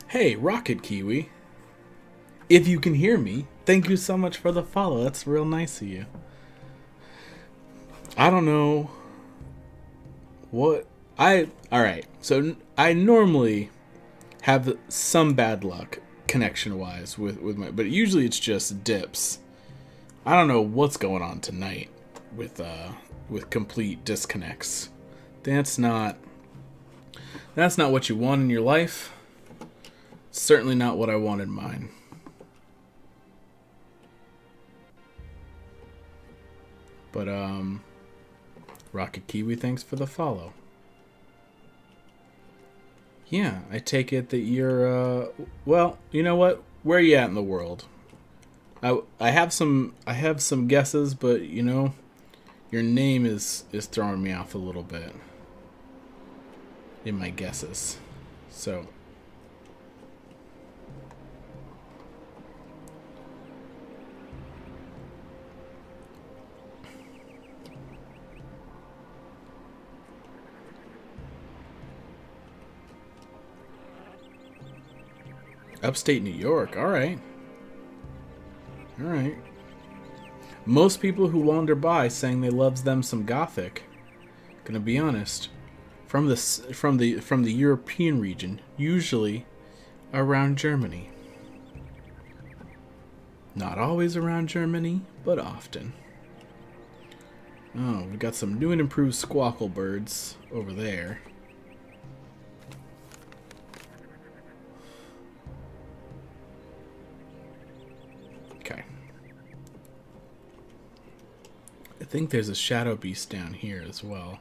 Hey, Rocket Kiwi. If you can hear me, thank you so much for the follow. That's real nice of you. I don't know what alright. So I normally have some bad luck connection wise with my, but usually it's just dips. I don't know what's going on tonight with complete disconnects. That's not what you want in your life. Certainly not what I want in mine. But Rocket Kiwi, thanks for the follow. Yeah, I take it that you're well, you know what? Where are you at in the world? I have some guesses, but you know, your name is throwing me off a little bit in my guesses. So upstate New York, alright. Alright. Most people who wander by saying they loves them some Gothic. Gonna be honest. From the European region, usually around Germany. Not always around Germany, but often. Oh, we got some new and improved squawkle birds over there. Okay. I think there's a shadow beast down here as well.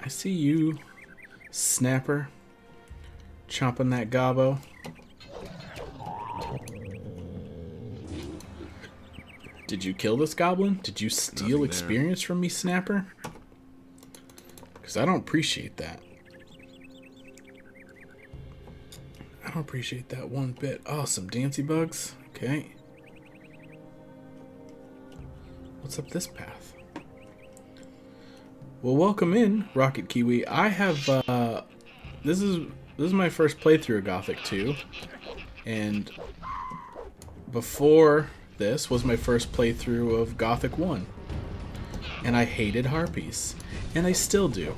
I see you, Snapper, chomping that gobbo. Did you kill this goblin? Did you steal experience from me, Snapper? Because I don't appreciate that. I don't appreciate that one bit. Oh, some Dancy bugs. Okay. What's up this path? Well, welcome in, Rocket Kiwi. I have this is my first playthrough of Gothic 2, and before this was my first playthrough of Gothic 1, and I hated harpies, and I still do.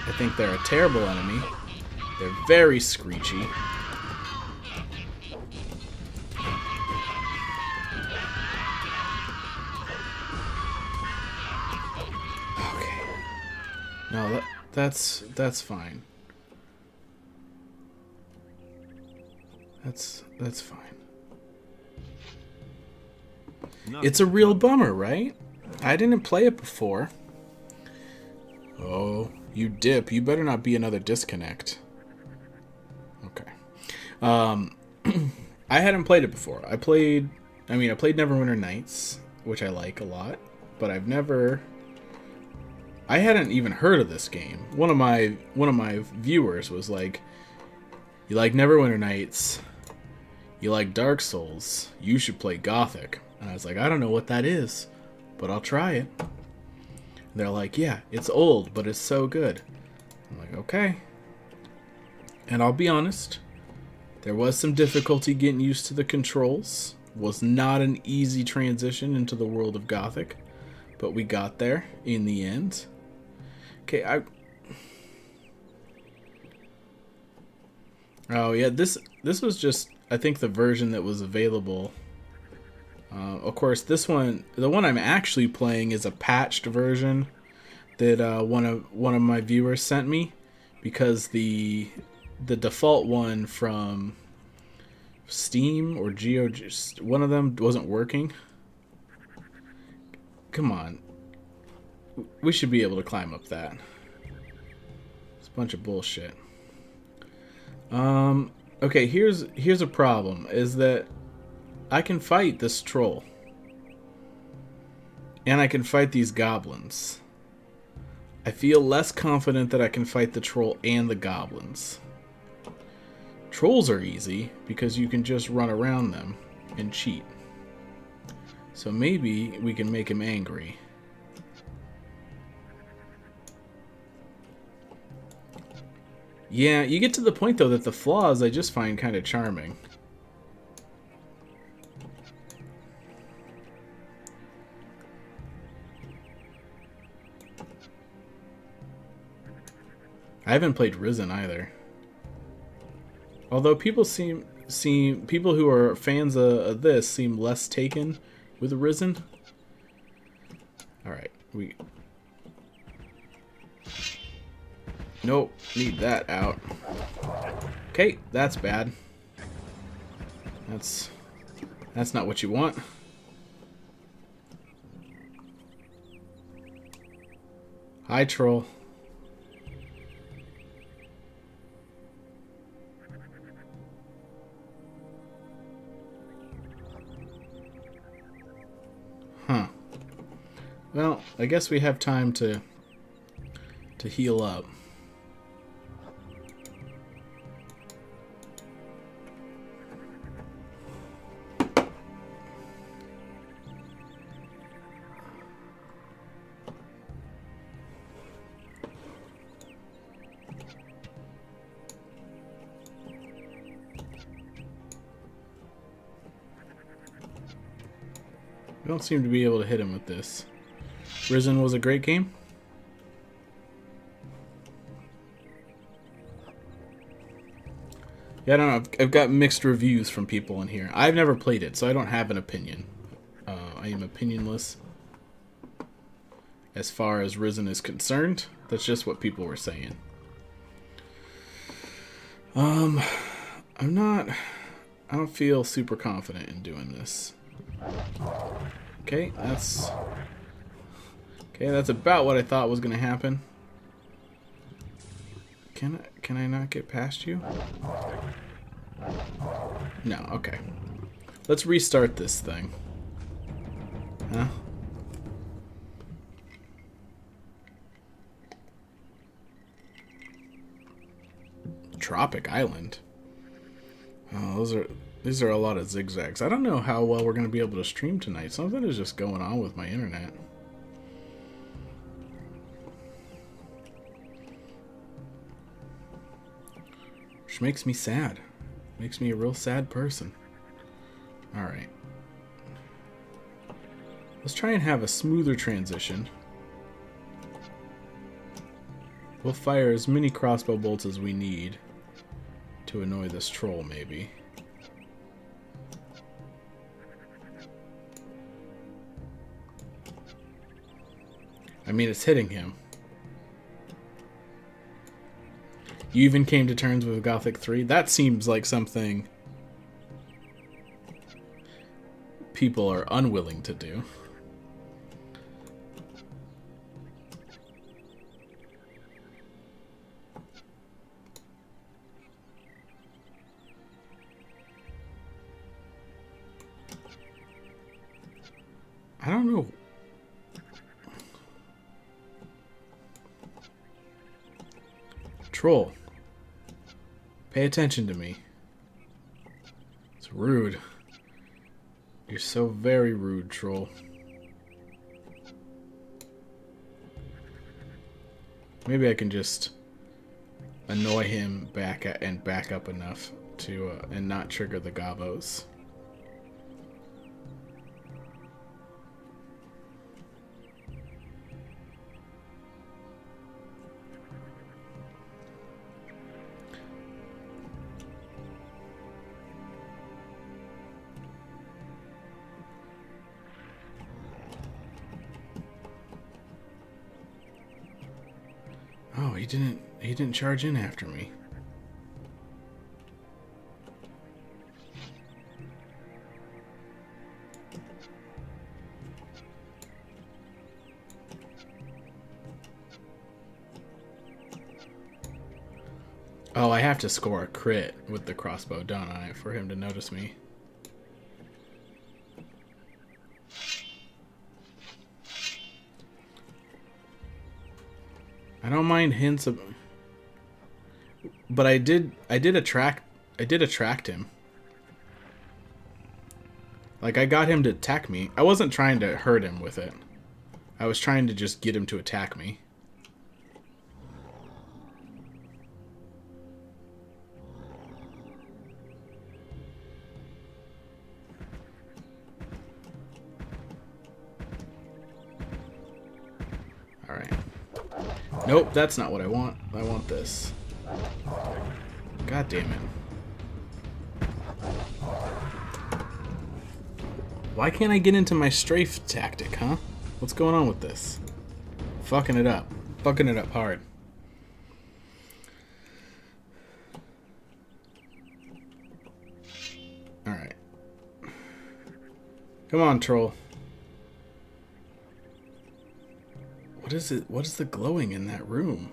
I think they're a terrible enemy. They're very screechy. No, that's fine. That's fine. It's a real bummer, right? I didn't play it before. Oh, you dip. You better not be another disconnect. Okay. I hadn't played it before. I played Neverwinter Nights, which I like a lot, but I hadn't even heard of this game. One of my viewers was like, "You like Neverwinter Nights? You like Dark Souls? You should play Gothic." And I was like, "I don't know what that is, but I'll try it." And they're like, "Yeah, it's old, but it's so good." I'm like, "Okay." And I'll be honest, there was some difficulty getting used to the controls. Was not an easy transition into the world of Gothic, but we got there in the end. Okay, oh yeah, this was just, I think, the version that was available. Of course, the one I'm actually playing is a patched version that one of my viewers sent me, because the default one from Steam or GOG, one of them wasn't working. Come on. We should be able to climb up that. It's a bunch of bullshit. Okay, here's a problem, is that I can fight this troll. And I can fight these goblins. I feel less confident that I can fight the troll and the goblins. Trolls are easy because you can just run around them and cheat. So maybe we can make him angry. Yeah, you get to the point though that the flaws I just find kind of charming. I haven't played Risen either. Although people people who are fans of this seem less taken with Risen. Alright, Nope, need that out. Okay, that's bad. That's not what you want. Hi, troll. Huh. Well, I guess we have time to heal up. We don't seem to be able to hit him with this. Risen was a great game. Yeah, I don't know. I've got mixed reviews from people in here. I've never played it, so I don't have an opinion. I am opinionless as far as Risen is concerned. That's just what people were saying. I don't feel super confident in doing this. Okay, that's about what I thought was going to happen. Can I not get past you? No, okay. Let's restart this thing. Huh? Tropic Island. Oh, these are a lot of zigzags. I don't know how well we're going to be able to stream tonight. Something is just going on with my internet. Which makes me sad. Makes me a real sad person. Alright. Let's try and have a smoother transition. We'll fire as many crossbow bolts as we need to annoy this troll, maybe. I mean, it's hitting him. You even came to terms with Gothic 3? That seems like something people are unwilling to do. I don't know. Troll. Pay attention to me. It's rude. You're so very rude, troll. Maybe I can just annoy him back up enough to and not trigger the gobos. Oh, he didn't charge in after me. Oh, I have to score a crit with the crossbow, don't I, for him to notice me. I don't mind hints of, but I did attract him. Like, I got him to attack me. I wasn't trying to hurt him with it. I was trying to just get him to attack me. Alright. Nope, that's not what I want. I want this. God damn it. Why can't I get into my strafe tactic, huh? What's going on with this? Fucking it up. Fucking it up hard. Alright. Come on, troll. What is it? What is the glowing in that room?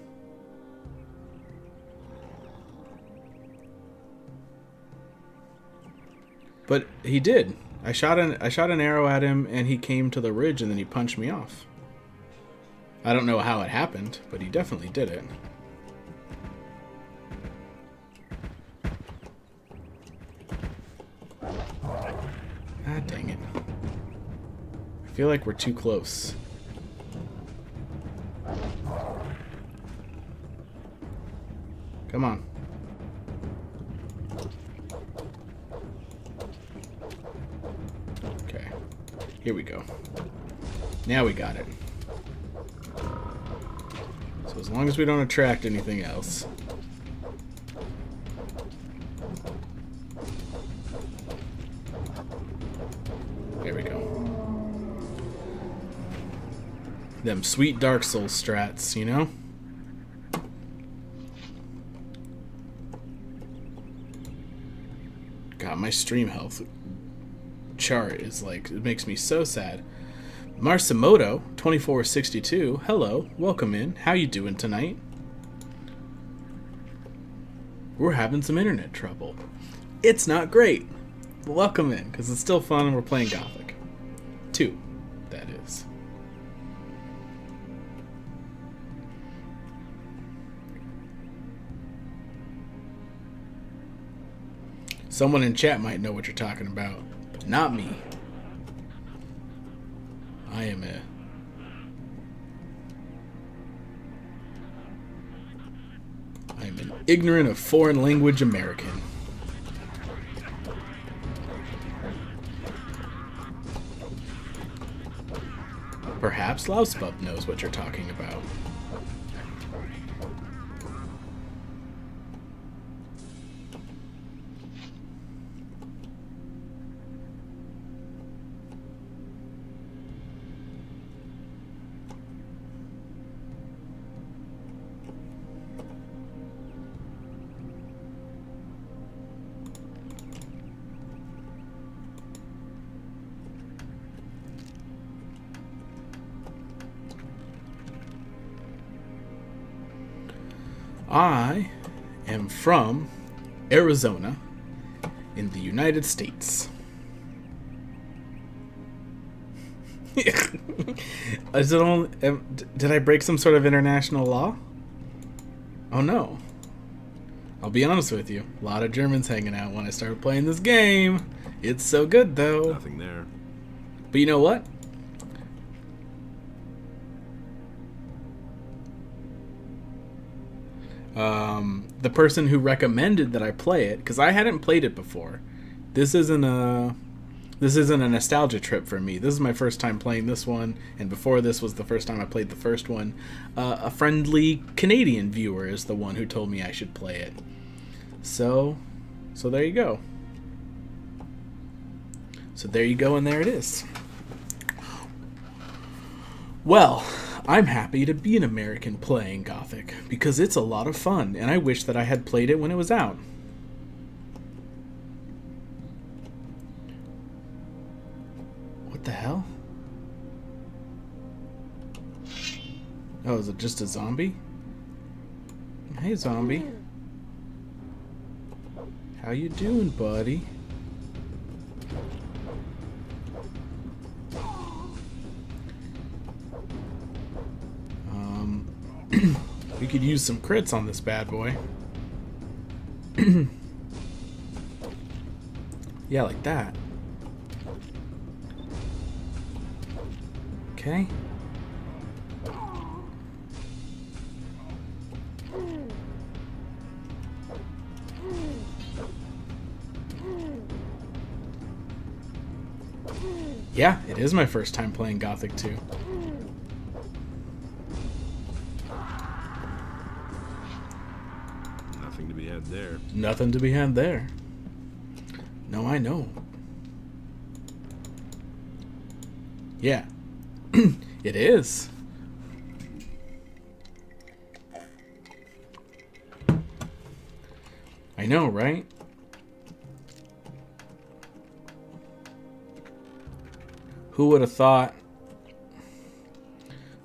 But he did. I shot an arrow at him and he came to the ridge and then he punched me off. I don't know how it happened, but he definitely did it. Ah, dang it. I feel like we're too close. Come on. Okay. Here we go. Now we got it. So as long as we don't attract anything else. There we go. Them sweet Dark Souls strats, you know? God, my stream health chart is like, it makes me so sad. Marsamoto 2462, hello, welcome in. How you doing tonight? We're having some internet trouble. It's not great. Welcome in, because it's still fun and we're playing Gothic 2, that is. Someone in chat might know what you're talking about, but not me. I am an ignorant of foreign language American. Perhaps Lausbub knows what you're talking about. I am from Arizona in the United States. Is it only, did I break some sort of international law? Oh no. I'll be honest with you. A lot of Germans hanging out when I started playing this game. It's so good though. Nothing there. But you know what? The person who recommended that I play it, because I hadn't played it before. This isn't a nostalgia trip for me. This is my first time playing this one, and before this was the first time I played the first one. A friendly Canadian viewer is the one who told me I should play it. So there you go. So there you go, and there it is. Well, I'm happy to be an American playing Gothic, because it's a lot of fun, and I wish that I had played it when it was out. What the hell? Oh, is it just a zombie? Hey, zombie. How you doing, buddy? We could use some crits on this bad boy. Yeah, like that. Okay. Yeah, it is my first time playing Gothic 2. Nothing to be had there. Nothing to be had there. No, I know. Yeah. It is. I know, right? Who would have thought?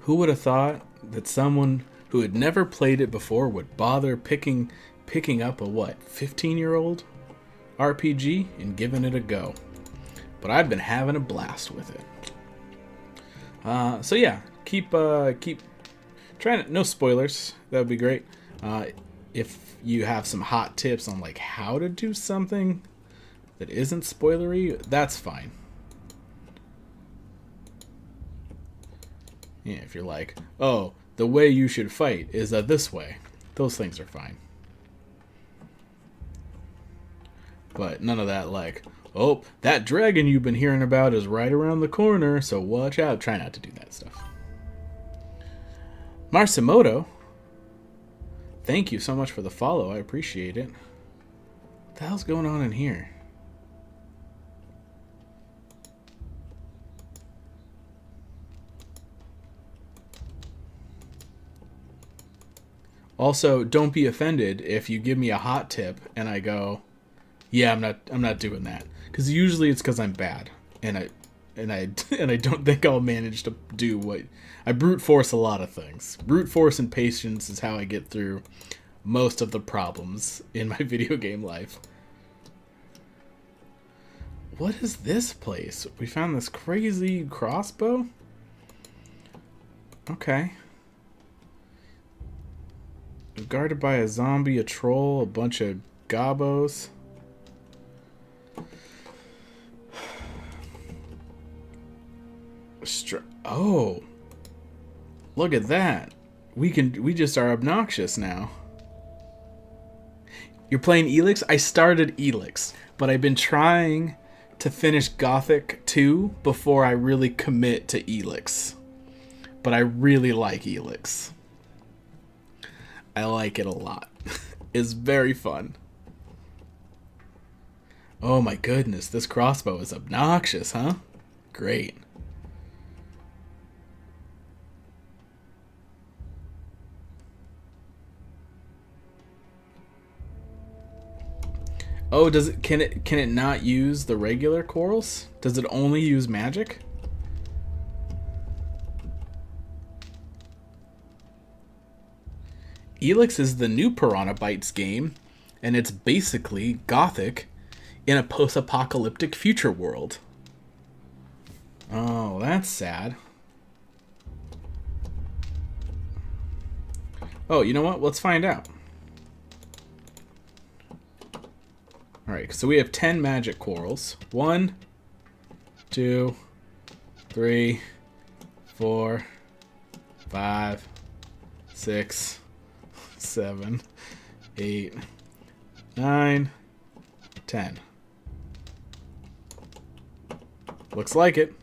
Who would have thought that someone who had never played it before would bother picking up a 15-year-old RPG and giving it a go? But I've been having a blast with it. So yeah, keep trying it. No spoilers. That would be great. If you have some hot tips on like how to do something that isn't spoilery, that's fine. Yeah, if you're like, oh, the way you should fight is this way, those things are fine. But none of that like, oh, that dragon you've been hearing about is right around the corner, so watch out. Try not to do that stuff. Marcimoto, thank you so much for the follow. I appreciate it. What the hell's going on in here? Also, don't be offended if you give me a hot tip and I go, yeah, I'm not doing that, because usually it's because I'm bad and I don't think I'll manage to do what I brute force. A lot of things. Brute force and patience is how I get through most of the problems in my video game life. What is this place? We found this crazy crossbow? Okay. We're guarded by a zombie, a troll, a bunch of gobos. Oh, look at that. We just are obnoxious now. You're playing Elix? I started Elix, but I've been trying to finish Gothic 2 before I really commit to Elix. But I really like Elix. I like it a lot. It's very fun. Oh my goodness, this crossbow is obnoxious, huh? Great. Oh, can it not use the regular corals? Does it only use magic? Elix is the new Piranha Bytes game, and it's basically Gothic in a post-apocalyptic future world. Oh, that's sad. Oh, you know what? Let's find out. Alright, so we have 10 magic corals. 1, 2, 3, 4, 5, 6, 7, 8, 9, 10. Looks like it.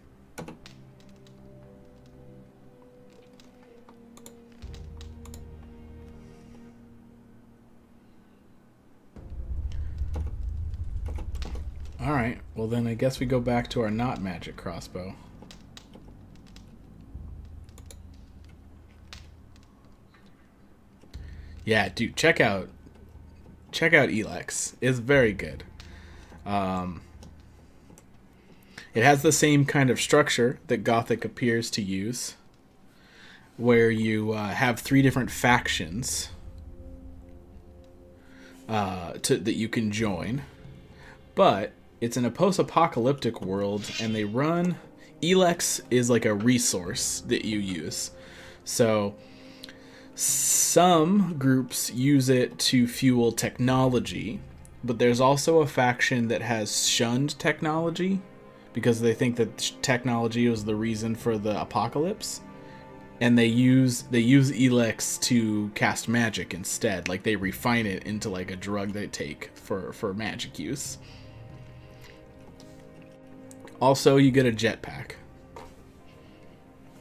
Alright, well then I guess we go back to our not magic crossbow. Yeah, dude, check out Elex. It's very good. It has the same kind of structure that Gothic appears to use, where you have 3 different factions that you can join, but it's in a post-apocalyptic world, and they run... Elex is like a resource that you use. So Some groups use it to fuel technology, but there's also a faction that has shunned technology because they think that technology was the reason for the apocalypse, and they use Elex to cast magic instead. Like, they refine it into like a drug they take for magic use. Also, you get a jetpack.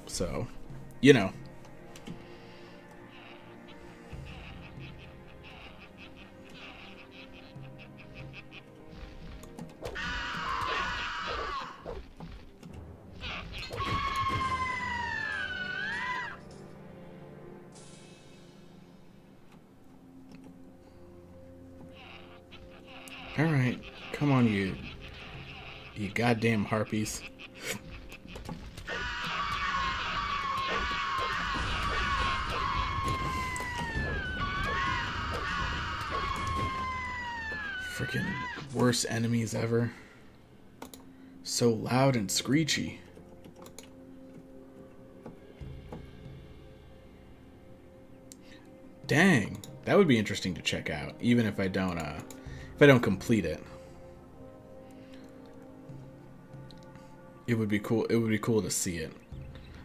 So, you know. Alright, come on, you goddamn harpies. Freaking worst enemies ever. So loud and screechy. Dang, that would be interesting to check out, even if I don't complete it. It would be cool. It would be cool to see it.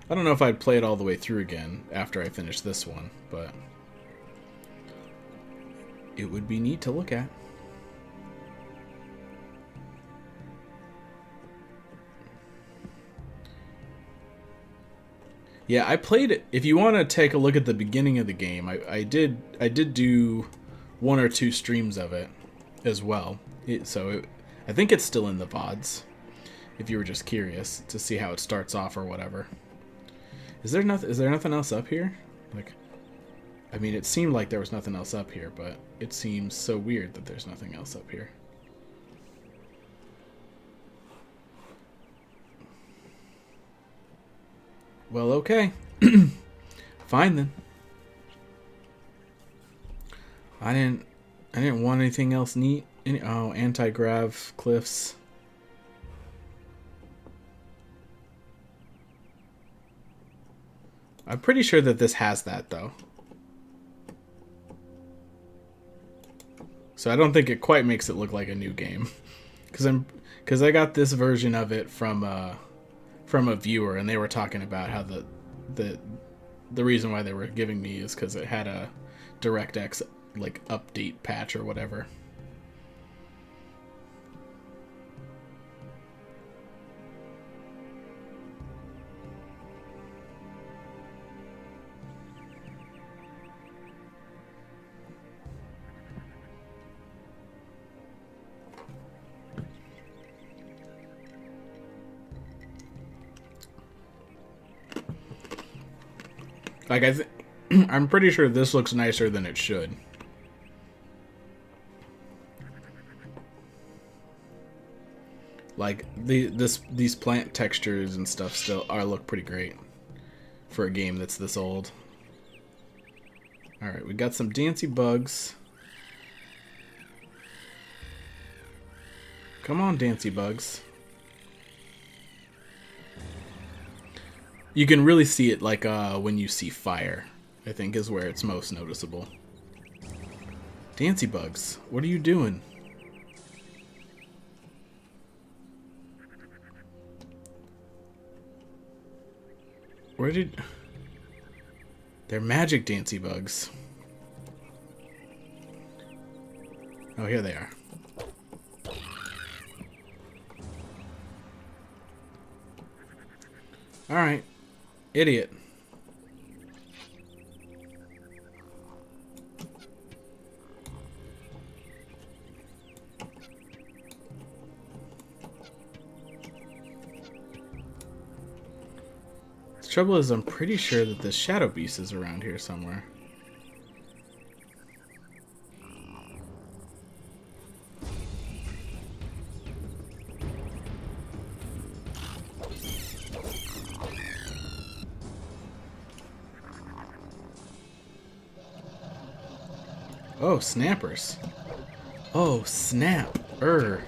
I don't know if I'd play it all the way through again after I finish this one, but it would be neat to look at. Yeah, I played it. If you want to take a look at the beginning of the game, I did do 1 or 2 streams of it as well. I think it's still in the VODs. If you were just curious to see how it starts off or whatever. Is there nothing else up here? Like, I mean, it seemed like there was nothing else up here, but it seems so weird that there's nothing else up here. Well, okay. Fine then. I didn't want anything else neat. Anti-grav cliffs. I'm pretty sure that this has that though. So I don't think it quite makes it look like a new game. Cuz I got this version of it from a viewer, and they were talking about how the reason why they were giving me is cuz it had a DirectX like update patch or whatever. Like, I'm pretty sure this looks nicer than it should. Like, these plant textures and stuff still look pretty great for a game that's this old. Alright, we got some dancy bugs. Come on, dancy bugs. You can really see it like when you see fire, I think is where it's most noticeable. Dancy bugs, what are you doing? They're magic dancy bugs. Oh, here they are. Alright. Idiot. The trouble is, I'm pretty sure that the Shadow Beast is around here somewhere. Oh, snappers. Oh, snap. Alright.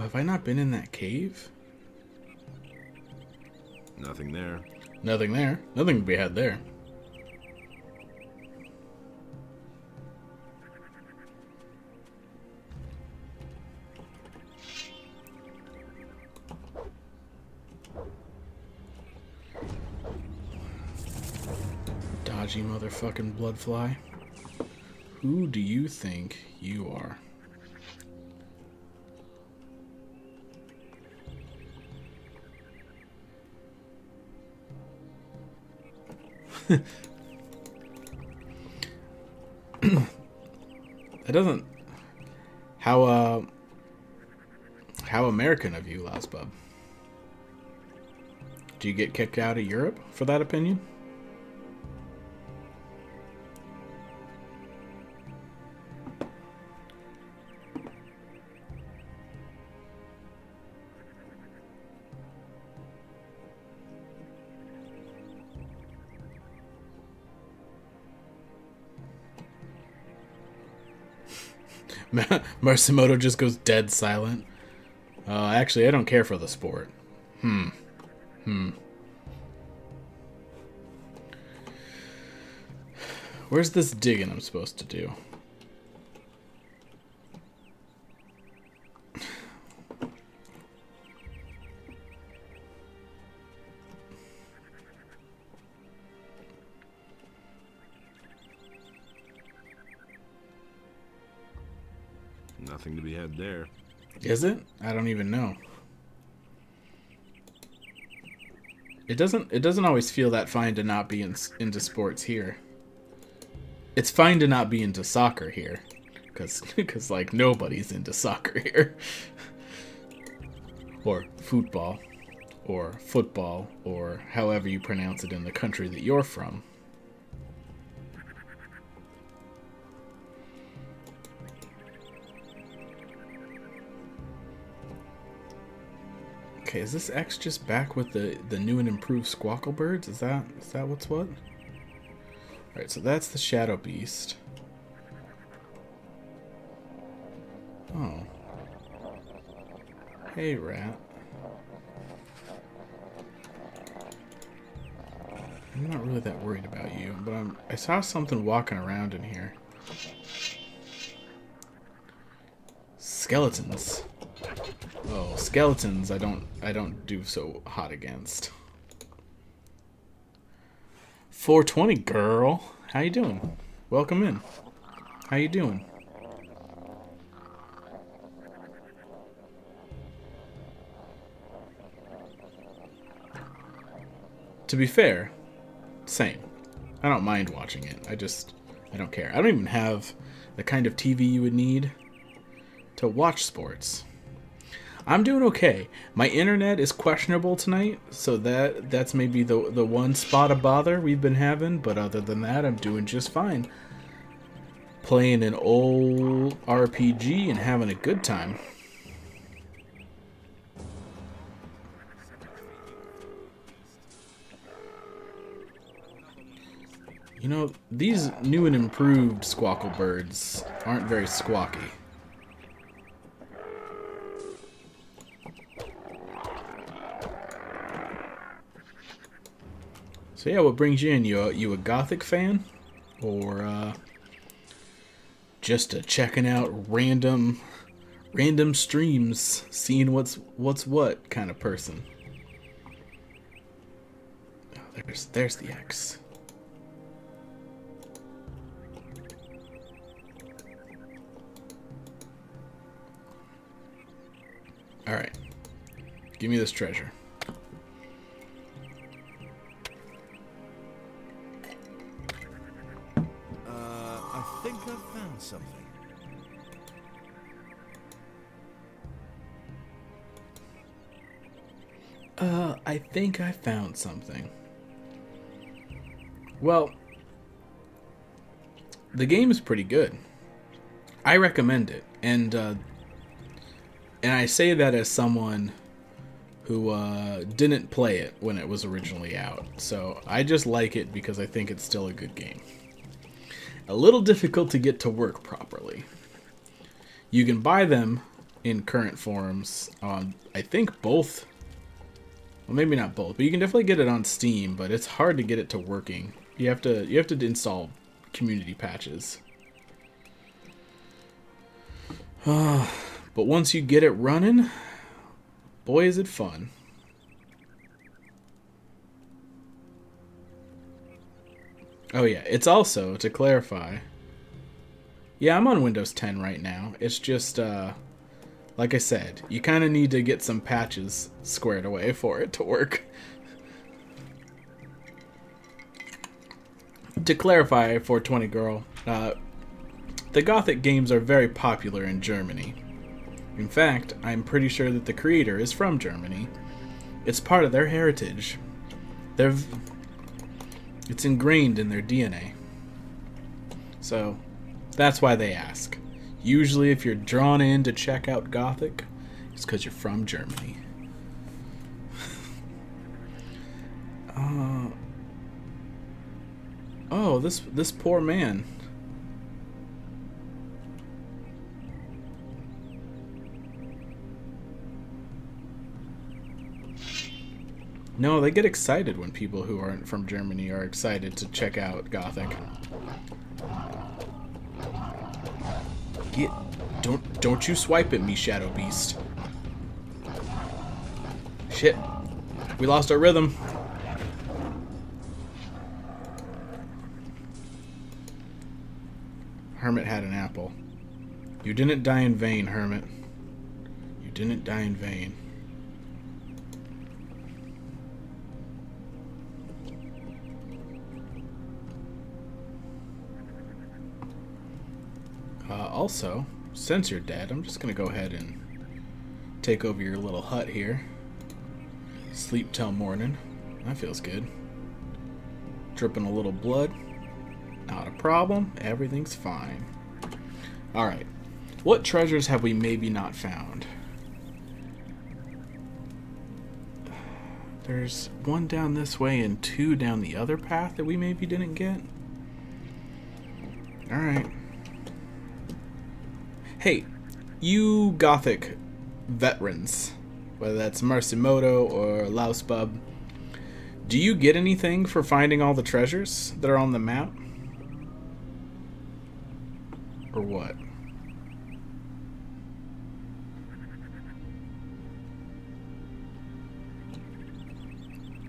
Have I not been in that cave? Nothing there. Nothing there. Nothing to be had there. Dodgy motherfucking bloodfly. Who do you think you are? That doesn't... How American of you, Lasbub. Do you get kicked out of Europe for that opinion? Marcimoto just goes dead silent. Actually, I don't care for the sport. Where's this digging I'm supposed to do? Nothing to be had there. Is it? I don't even know. It doesn't always feel that fine to not be into sports here. It's fine to not be into soccer here, because like nobody's into soccer here, or football, or however you pronounce it in the country that you're from. Okay, is this X just back with the new and improved Squawkle Birds? Is that what's what? Alright, so that's the Shadow Beast. Oh. Hey, rat. I'm not really that worried about you, but I saw something walking around in here. Skeletons. Oh, skeletons I don't do so hot against. 420 girl. How you doing? Welcome in. How you doing? To be fair, same. I don't mind watching it. I don't care. I don't even have the kind of TV you would need to watch sports. I'm doing okay. My internet is questionable tonight, so that's maybe the one spot of bother we've been having, but other than that, I'm doing just fine. Playing an old RPG and having a good time. You know, these new and improved Squawkle Birds aren't very squawky. So yeah, what brings you in? You a Gothic fan? Or just a checking out random streams, seeing what's what kind of person? Oh, there's the X. Alright. Give me this treasure. I think I've found something. I think I found something. Well, the game is pretty good. I recommend it, and I say that as someone who didn't play it when it was originally out. So I just like it because I think it's still a good game. A little difficult to get to work properly. You can buy them in current forums on, I think, both. Well, maybe not both, but you can definitely get it on Steam, but it's hard to get it to working. You have to install community patches. But once you get it running, boy is it fun. Oh yeah, it's also, to clarify, yeah, I'm on Windows 10 right now. It's just, like I said, you kind of need to get some patches squared away for it to work. To clarify, 420 girl, the Gothic games are very popular in Germany. In fact, I'm pretty sure that the creator is from Germany. It's part of their heritage. It's ingrained in their DNA. So, that's why they ask. Usually, if you're drawn in to check out Gothic, it's because you're from Germany. Oh, this poor man. No, they get excited when people who aren't from Germany are excited to check out Gothic. Don't you swipe at me, Shadow Beast. Shit. We lost our rhythm. Hermit had an apple. You didn't die in vain, Hermit. You didn't die in vain. Also, since you're dead, I'm just gonna go ahead and take over your little hut here. Sleep till morning. That feels good. Dripping a little blood. Not a problem. Everything's fine. Alright. What treasures have we maybe not found? There's one down this way and two down the other path that we maybe didn't get. Alright. Hey, you Gothic veterans, whether that's Marcimoto or Lausbub, do you get anything for finding all the treasures that are on the map? Or what?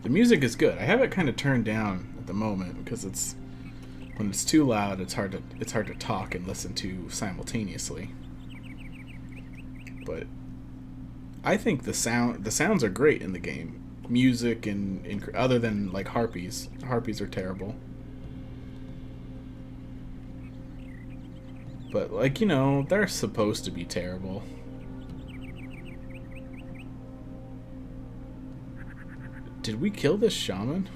The music is good. I have it kind of turned down at the moment because it's when it's too loud, it's hard to talk and listen to simultaneously. But I think the sounds are great in the game. Music and other than like harpies. Harpies are terrible. But like, you know, they're supposed to be terrible. Did we kill this shaman?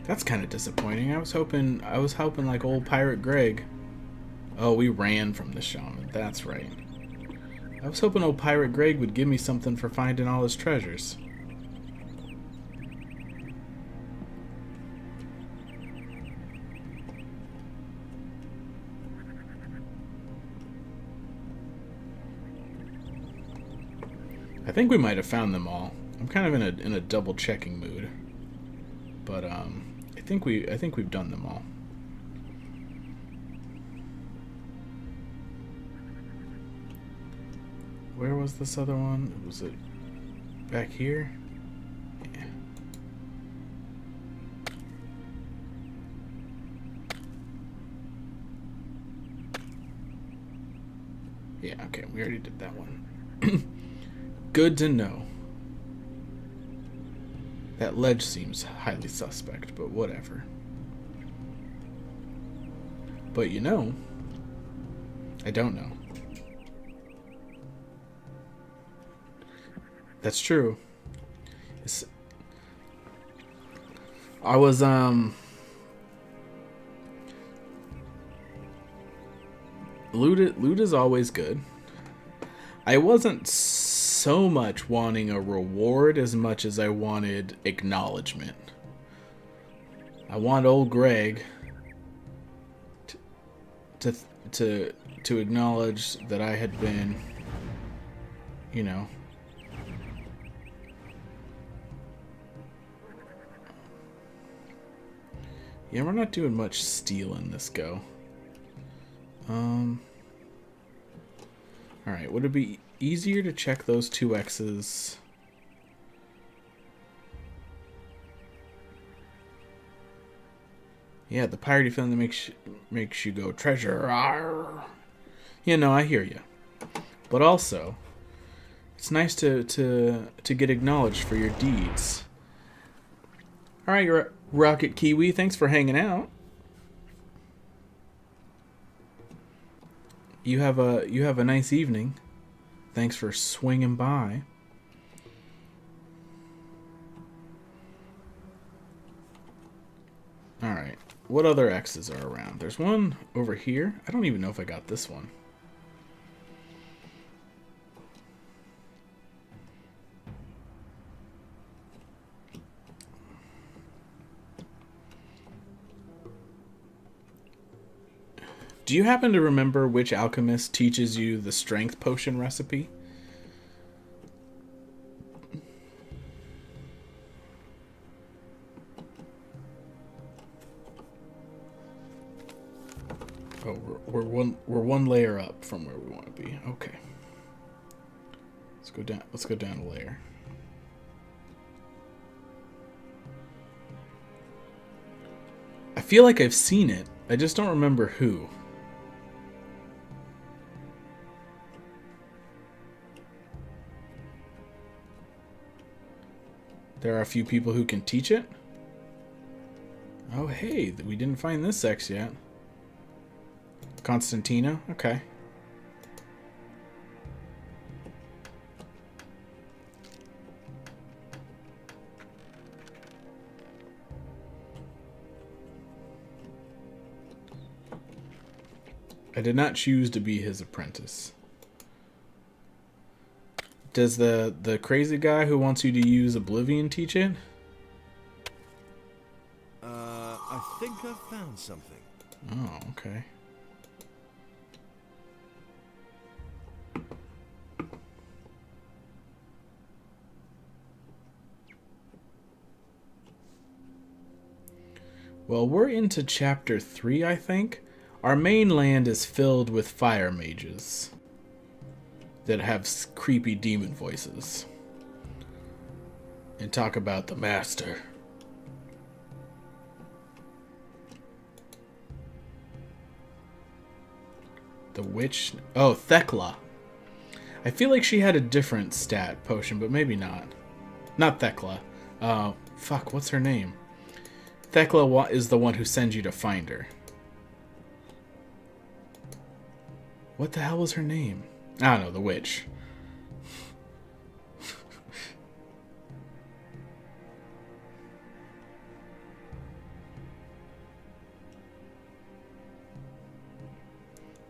That's kind of disappointing. I was hoping like old Pirate Greg. Oh, we ran from the shaman. That's right. I was hoping old Pirate Greg would give me something for finding all his treasures. I think we might have found them all. I'm kind of in a double checking mood. But I think we've done them all. Where was this other one? Was it back here? Yeah. Yeah, okay, we already did that one. Good to know. That ledge seems highly suspect, but whatever. But you know, I don't know. That's true. I was loot is always good. I wasn't so much wanting a reward as much as I wanted acknowledgement. I want old Greg to to acknowledge that I had been, you know, yeah, we're not doing much stealing this go. Alright, would it be easier to check those 2 X's? Yeah, the piratey feeling that makes you go treasure. Arr. Yeah, no, I hear you. But also, it's nice to get acknowledged for your deeds. All right, Rocket Kiwi, thanks for hanging out. You have a nice evening. Thanks for swinging by. All right. What other X's are around? There's one over here. I don't even know if I got this one. Do you happen to remember which alchemist teaches you the strength potion recipe? Oh, we're one layer up from where we want to be. Okay. Let's go down a layer. I feel like I've seen it. I just don't remember who. There are a few people who can teach it. Oh, hey, we didn't find this X yet. Constantina? Okay. I did not choose to be his apprentice. Does the crazy guy who wants you to use Oblivion teach it? I think I've found something. Oh, okay. Well, we're into chapter 3, I think. Our main land is filled with fire mages that have creepy demon voices and talk about the master. The witch? Oh, Thekla. I feel like she had a different stat potion, but maybe not. Not Thekla. Fuck, what's her name? Thekla is the one who sends you to find her. What the hell was her name? I don't know, the witch.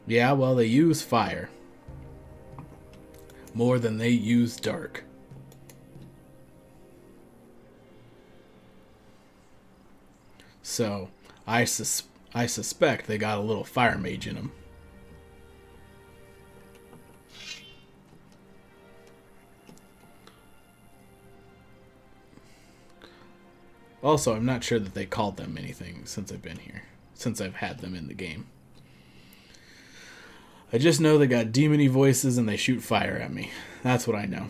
Yeah, well, they use fire. More than they use dark. So, I suspect they got a little fire mage in them. Also, I'm not sure that they called them anything since I've been here. Since I've had them in the game. I just know they got demony voices and they shoot fire at me. That's what I know.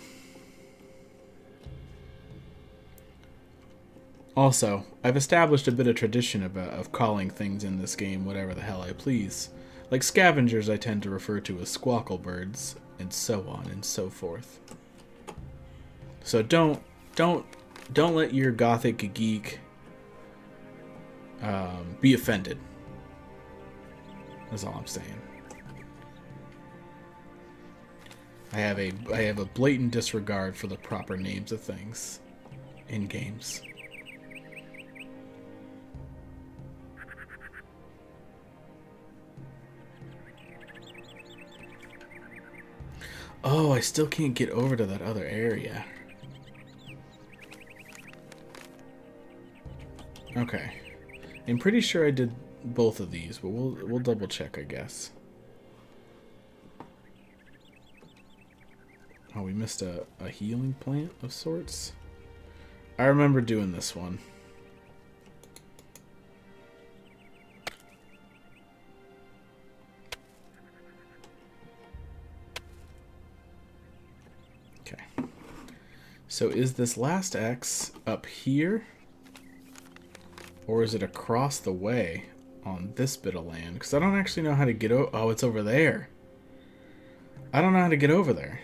Also, I've established a bit of tradition of calling things in this game whatever the hell I please. Like scavengers I tend to refer to as squawkle birds, and so on and so forth. So don't let your Gothic geek be offended. That's all I'm saying. I have a blatant disregard for the proper names of things in games. Oh, I still can't get over to that other area. Okay. I'm pretty sure I did both of these, but we'll double check, I guess. Oh, we missed a healing plant of sorts. I remember doing this one. Okay. So is this last X up here? Or is it across the way on this bit of land? Because I don't actually know how to get over. Oh, it's over there. I don't know how to get over there.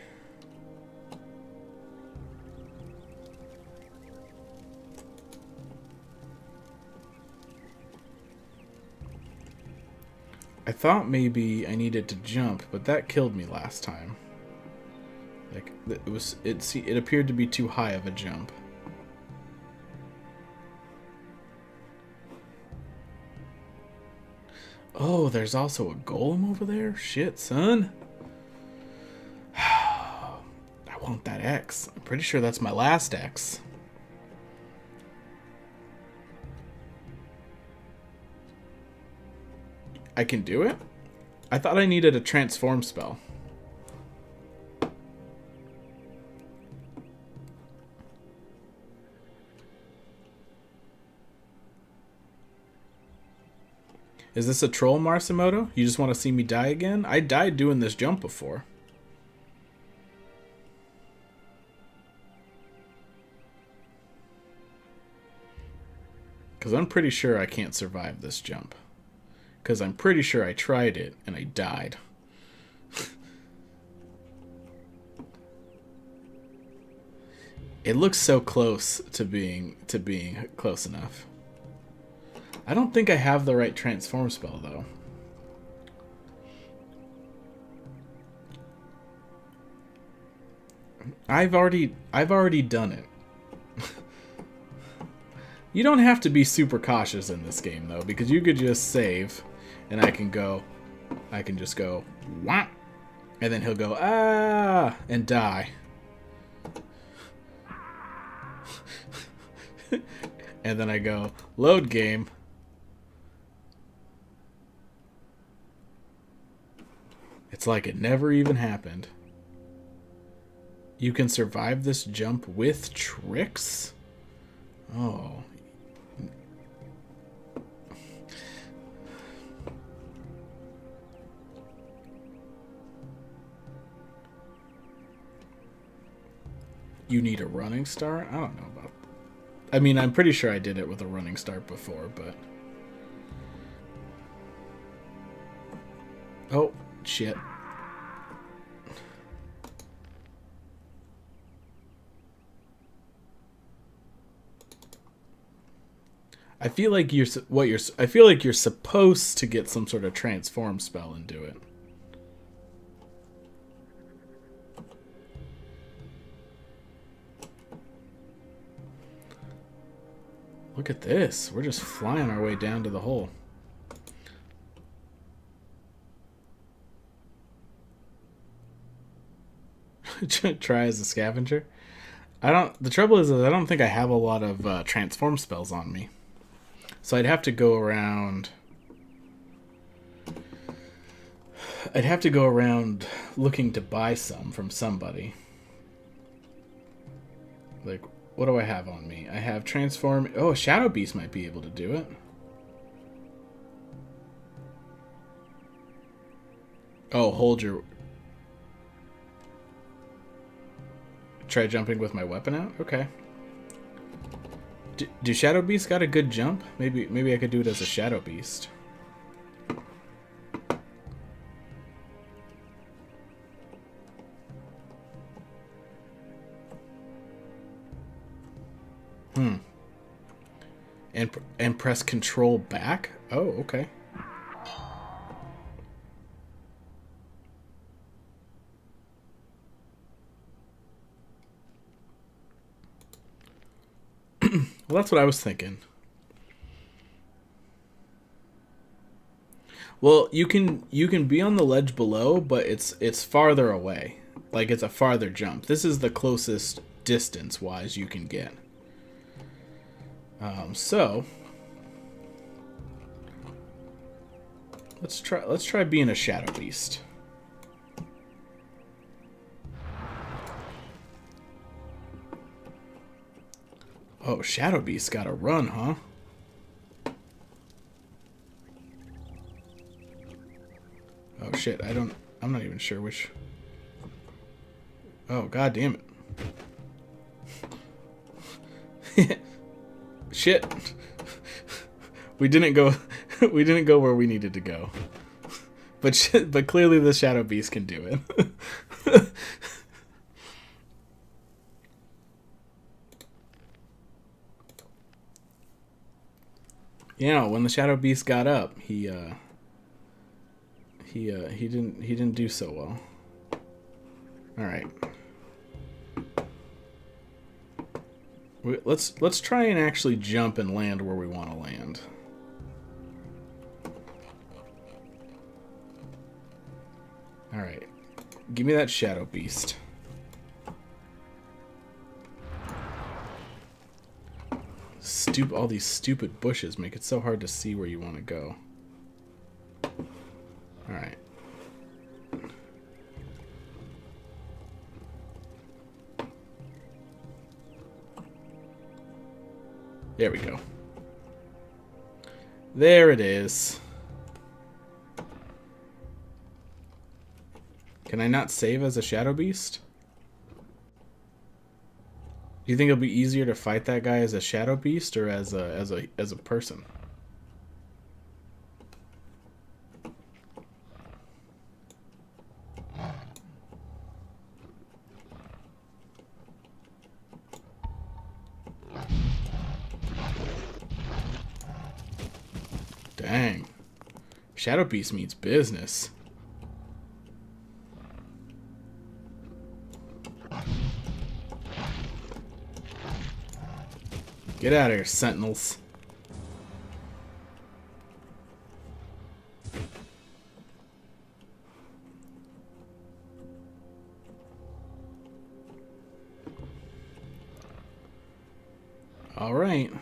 I thought maybe I needed to jump, but that killed me last time. Like it appeared to be too high of a jump. Oh, there's also a golem over there? Shit, son. I want that X. I'm pretty sure that's my last X. I can do it? I thought I needed a transform spell. Is this a troll, Marcimoto? You just want to see me die again? I died doing this jump before. Because I'm pretty sure I can't survive this jump. Because I'm pretty sure I tried it and I died. It looks so close to being close enough. I don't think I have the right transform spell though. I've already done it. You don't have to be super cautious in this game though, because you could just save and I can just go wah, and then he'll go ah and die. And then I go load game. It's like it never even happened. You can survive this jump with tricks? Oh. You need a running start? I don't know about... I mean, I'm pretty sure I did it with a running start before, but... Oh, shit. I feel like you're supposed to get some sort of transform spell and do it. Look at this. We're just flying our way down to the hole. Try as a scavenger. The trouble is I don't think I have a lot of transform spells on me. So I'd have to go around looking to buy some from somebody. Like, what do I have on me? I have transform. Oh, a Shadow Beast might be able to do it. Oh, hold your... Try jumping with my weapon out? Okay. Do Shadow Beasts got a good jump? Maybe I could do it as a Shadow Beast. And press control back? Oh, okay. Well, that's what I was thinking. Well, you can be on the ledge below, but it's farther away. Like, it's a farther jump. This is the closest distance-wise you can get. So let's try being a Shadow Beast. Oh, Shadow Beast gotta run, huh? Oh shit, I'm not even sure which. Oh, god damn it. Shit. We didn't go where we needed to go. But clearly the Shadow Beast can do it. Yeah, when the Shadow Beast got up, he didn't do so well. All right. Let's try and actually jump and land where we want to land. All right. Give me that Shadow Beast. All these stupid bushes make it so hard to see where you want to go. All right. There we go. There it is. Can I not save as a Shadow Beast? Do you think it'll be easier to fight that guy as a Shadow Beast or as a person? Dang. Shadow Beast means business. Get out of here, Sentinels. Alright.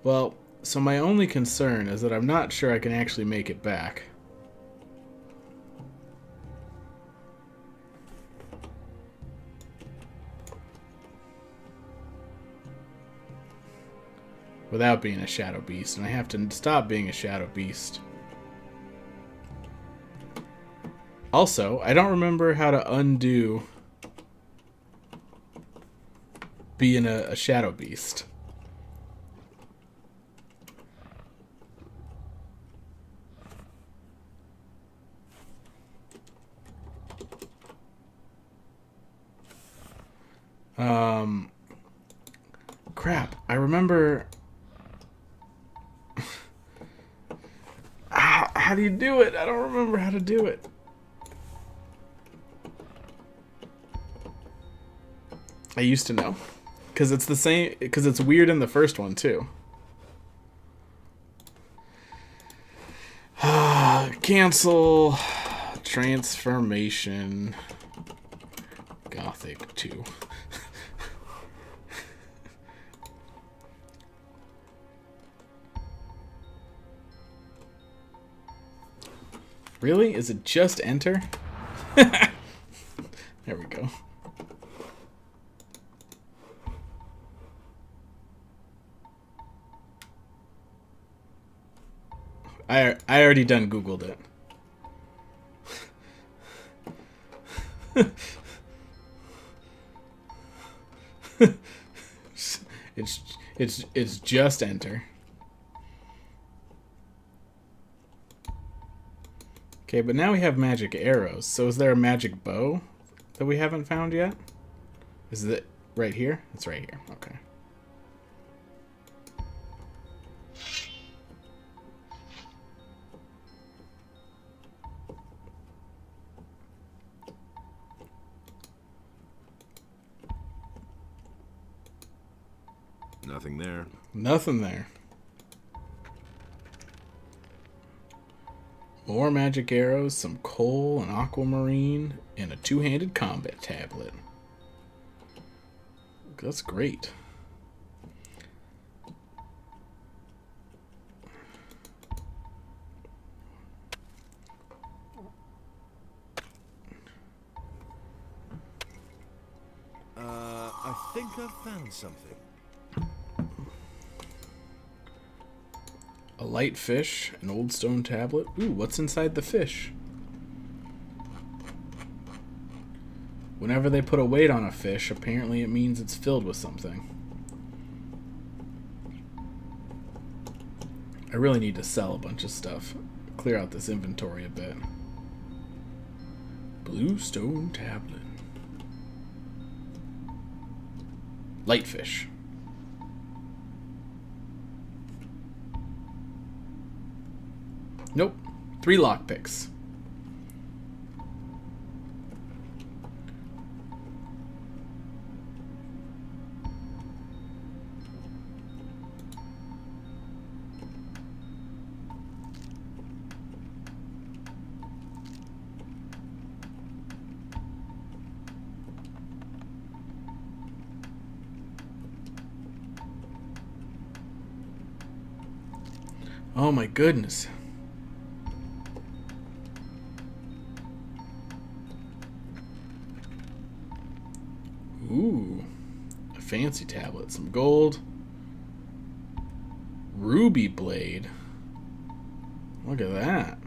Well, so my only concern is that I'm not sure I can actually make it back. Without being a Shadow Beast, and I have to stop being a Shadow Beast. Also, I don't remember how to undo being a Shadow Beast. Crap, I remember... How do you do it? I don't remember how to do it. I used to know. Because it's the same... Because it's weird in the first one, too. Cancel. Transformation. Gothic 2. Really? Is it just enter? There we go. I already done Googled it. It's just enter. Okay, but now we have magic arrows. So is there a magic bow that we haven't found yet? Is it right here? It's right here. Okay. Nothing there. Nothing there. More magic arrows, some coal, an aquamarine, and a two-handed combat tablet. That's great. I think I've found something. A light fish, an old stone tablet. Ooh, what's inside the fish? Whenever they put a weight on a fish, apparently it means it's filled with something. I really need to sell a bunch of stuff. Clear out this inventory a bit. Blue stone tablet. Light fish. Nope. 3 lockpicks. Oh my goodness. Ooh, a fancy tablet, some gold, ruby blade. Look at that.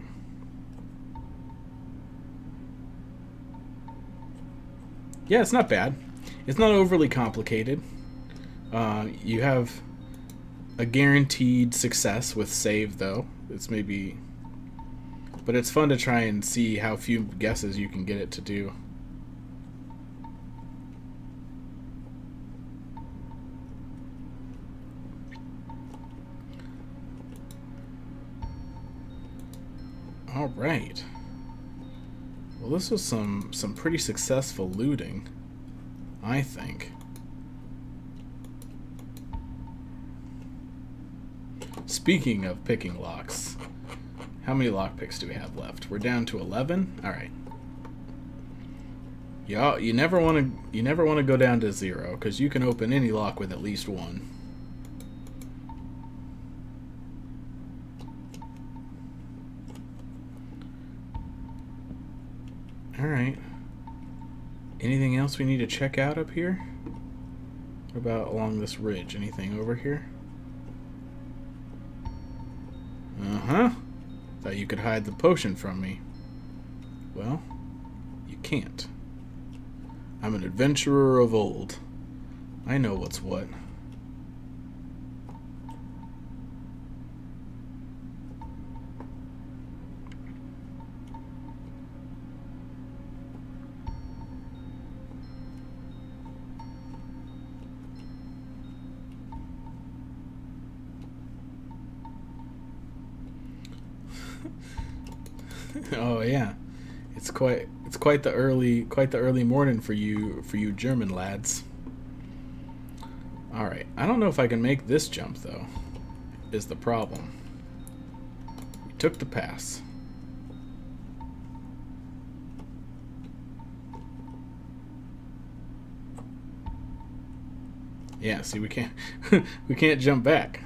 Yeah, it's not bad. It's not overly complicated. You have a guaranteed success with save, though. It's maybe, but it's fun to try and see how few guesses you can get it to do. All right. Well, this was some pretty successful looting, I think. Speaking of picking locks, how many lockpicks do we have left? We're down to 11. All right. Yeah, you never want to go down to 0 because you can open any lock with at least 1. Alright. Anything else we need to check out up here? What about along this ridge? Anything over here? Uh-huh. Thought you could hide the potion from me. Well, you can't. I'm an adventurer of old. I know what's what. Oh yeah, it's quite the early morning for you German lads. All right, I don't know if I can make this jump though. Is the problem? We took the pass. Yeah, see, we can't we can't jump back.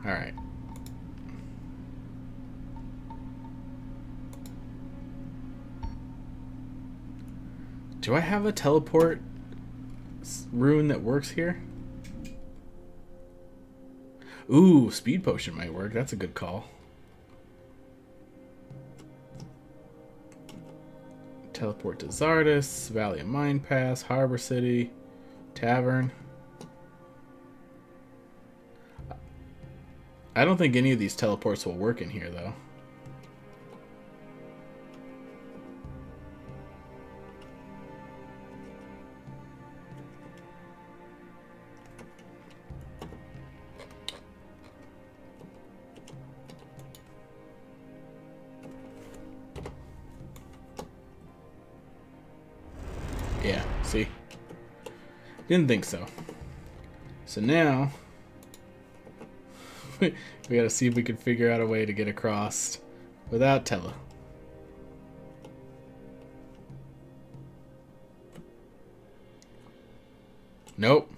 All right. Do I have a teleport rune that works here? Ooh, speed potion might work. That's a good call. Teleport to Zardis, Valley of Mine Pass, Harbor City, Tavern. I don't think any of these teleports will work in here, though. Yeah, see? Didn't think so. So now we gotta see if we can figure out a way to get across Without tele. Nope.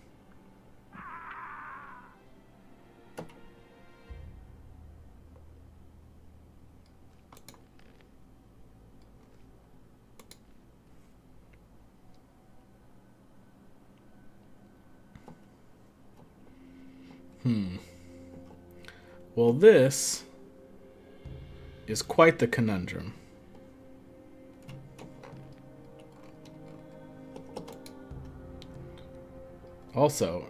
Well, this is quite the conundrum. Also,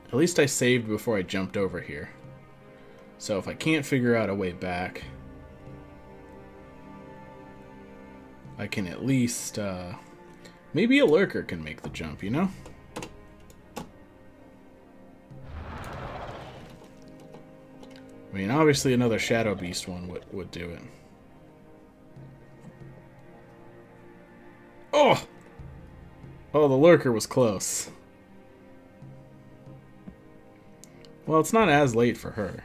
at least I saved before I jumped over here. So if I can't figure out a way back, I can at least, maybe a lurker can make the jump, you know? I mean, obviously another Shadow Beast one would do it. Oh! Oh, the lurker was close. Well, it's not as late for her.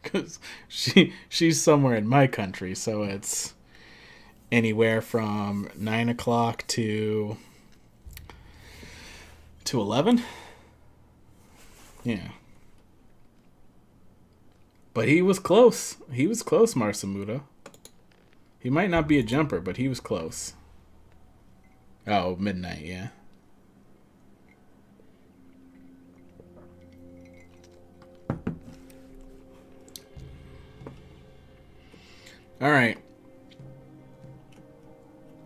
Because she's somewhere in my country, so it's anywhere from 9 o'clock to 11? Yeah. But he was close. He was close, Marsamuda. He might not be a jumper, but he was close. Oh, midnight, yeah. All right.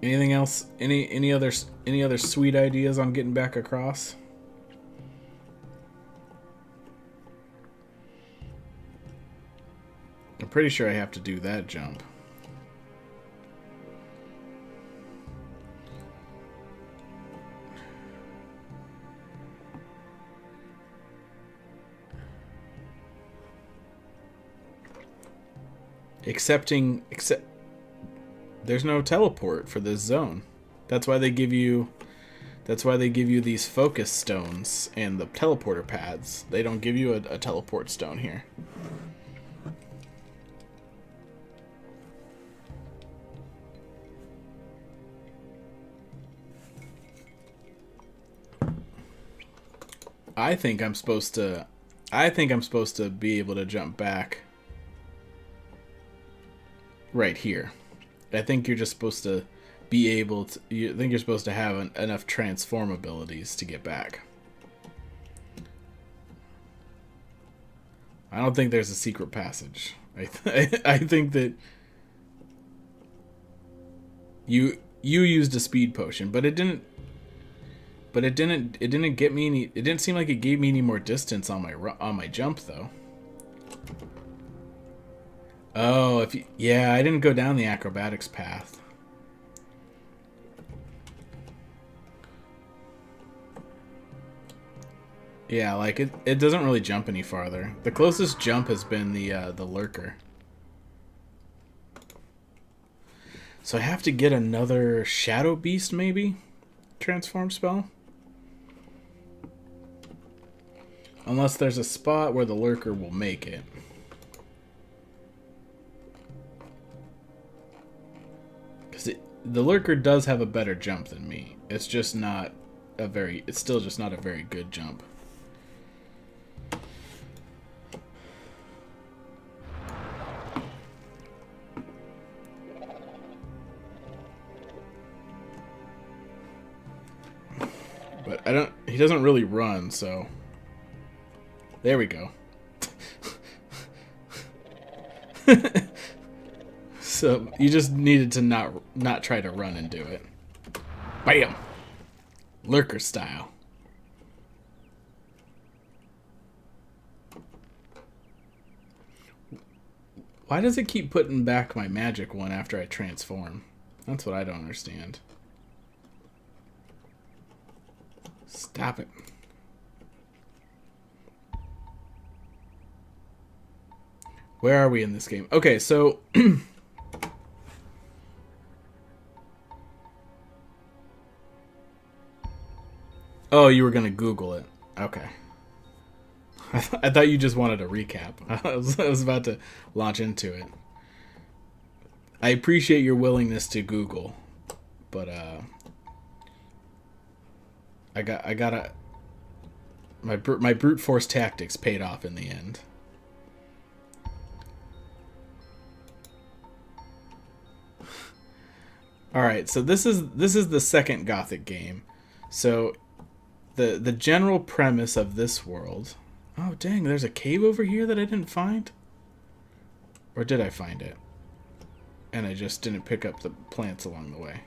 Anything else? Any other sweet ideas on getting back across? I'm pretty sure I have to do that jump. Except there's no teleport for this zone. That's why they give you these focus stones and the teleporter pads. They don't give you a teleport stone here. I think I'm supposed to be able to jump back right here. I think you're just supposed to be able to. I think you're supposed to have enough transform abilities to get back. I don't think there's a secret passage. I think that you used a speed potion, but it didn't. But it didn't get me any. It didn't seem like it gave me any more distance on my jump though. Oh, yeah, I didn't go down the acrobatics path. Yeah, like it doesn't really jump any farther. The closest jump has been the lurker. So I have to get another Shadow Beast maybe transform spell. Unless there's a spot where the lurker will make it. Because the lurker does have a better jump than me. It's just not a very... It's still just not a very good jump. But I don't... He doesn't really run, so... There we go. So you just needed to not try to run and do it. Bam! Lurker style. Why does it keep putting back my magic one after I transform? That's what I don't understand. Stop it. Where are we in this game? Okay, so... Oh, you were going to Google it. Okay. I thought you just wanted a recap. I was about to launch into it. I appreciate your willingness to Google, but I gotta my brute force tactics paid off in the end. All right, so this is the second Gothic game. So the general premise of this world. Oh dang, there's a cave over here that I didn't find. Or did I find it? And I just didn't pick up the plants along the way.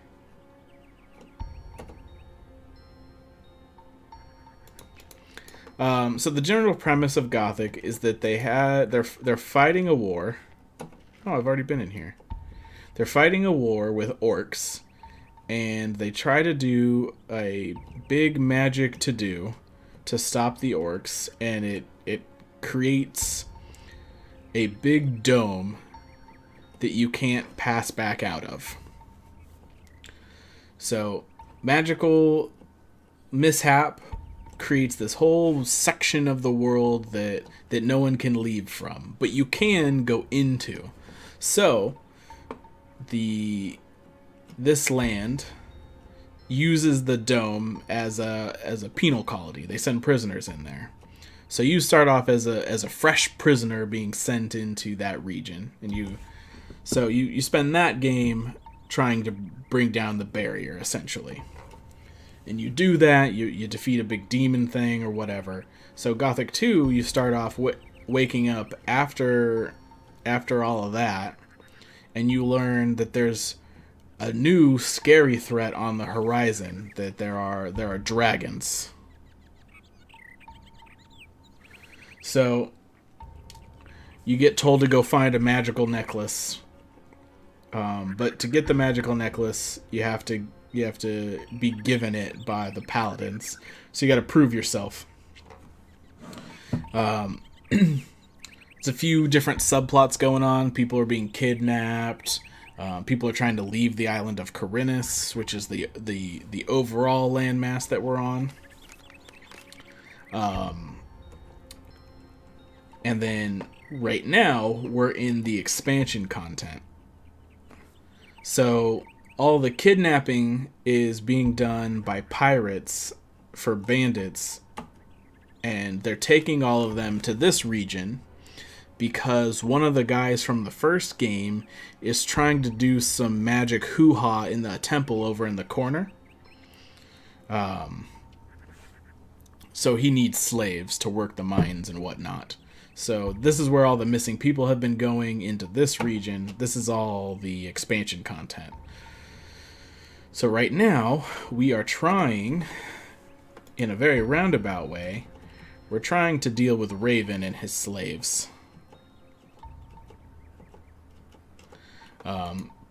So the general premise of Gothic is that they're fighting a war. Oh, I've already been in here. They're fighting a war with orcs, and they try to do a big magic to stop the orcs, and it creates a big dome that you can't pass back out of. So, magical mishap creates this whole section of the world that no one can leave from, but you can go into. So, this land uses the dome as a penal colony. They send prisoners in there. So you start off as a fresh prisoner being sent into that region, and you spend that game trying to bring down the barrier, essentially. And you do that, you defeat a big demon thing or whatever. So Gothic 2, you start off waking up after all of that, and you learn that there's a new scary threat on the horizon, that there are dragons. So you get told to go find a magical necklace. But to get the magical necklace, you have to be given it by the paladins. So you got to prove yourself. There's a few different subplots going on. People are being kidnapped. People are trying to leave the island of Corinus, which is the overall landmass that we're on. And then right now we're in the expansion content. So all the kidnapping is being done by pirates for bandits, and they're taking all of them to this region because one of the guys from the first game is trying to do some magic hoo-ha in the temple over in the corner. So he needs slaves to work the mines and whatnot. So this is where all the missing people have been going into this region. This is all the expansion content. So right now, we are trying, in a very roundabout way, we're trying to deal with Raven and his slaves.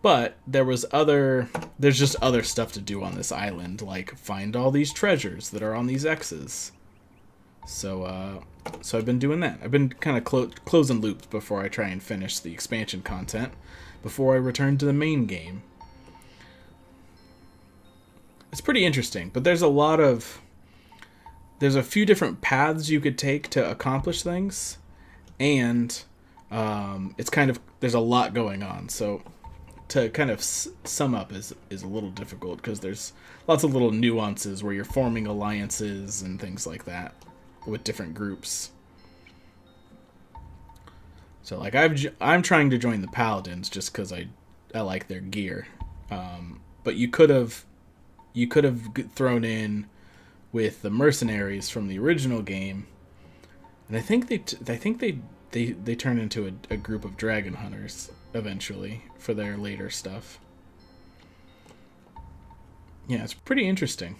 But there's just other stuff to do on this island, like find all these treasures that are on these X's. So I've been doing that. I've been kind of closing loops before I try and finish the expansion content, before I return to the main game. It's pretty interesting, but there's a few different paths you could take to accomplish things, and there's a lot going on. So to kind of sum up is a little difficult because there's lots of little nuances where you're forming alliances and things like that with different groups. So like I'm trying to join the Paladins just because I like their gear, but you could have thrown in with the mercenaries from the original game, and I think they turn into a group of dragon hunters eventually for their later stuff. Yeah, it's pretty interesting.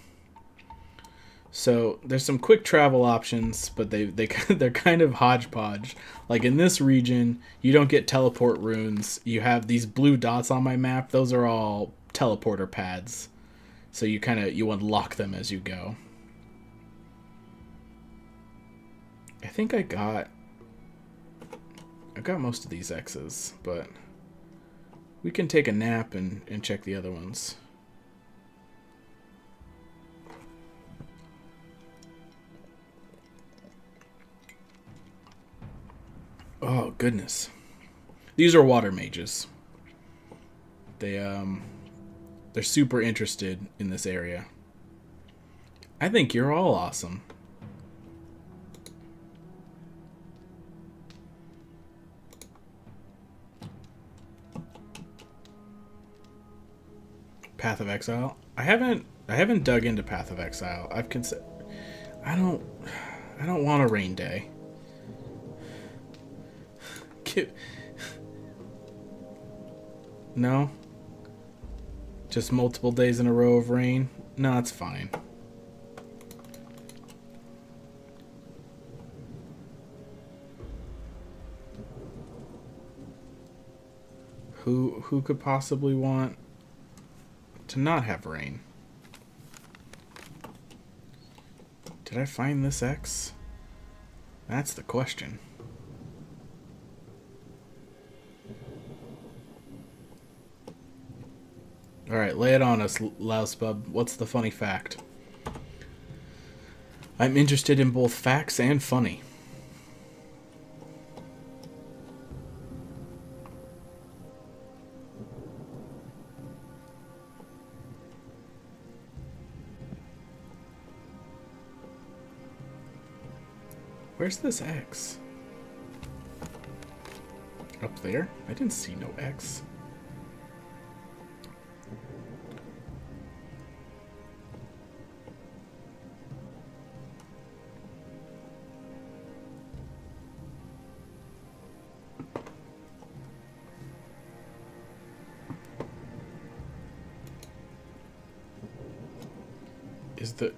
So there's some quick travel options, but they're kind of hodgepodge. Like in this region, you don't get teleport runes. You have these blue dots on my map. Those are all teleporter pads. So you unlock them as you go. I think I got most of these X's, but we can take a nap and check the other ones. Oh, goodness. These are water mages. They, they're super interested in this area. I think you're all awesome. Path of Exile. I haven't dug into Path of Exile. I don't want a rain day. No? Just multiple days in a row of rain? No, it's fine. Who could possibly want to not have rain? Did I find this X? That's the question. Alright, lay it on us, Lousebub. What's the funny fact? I'm interested in both facts and funny. Where's this X? Up there? I didn't see no X.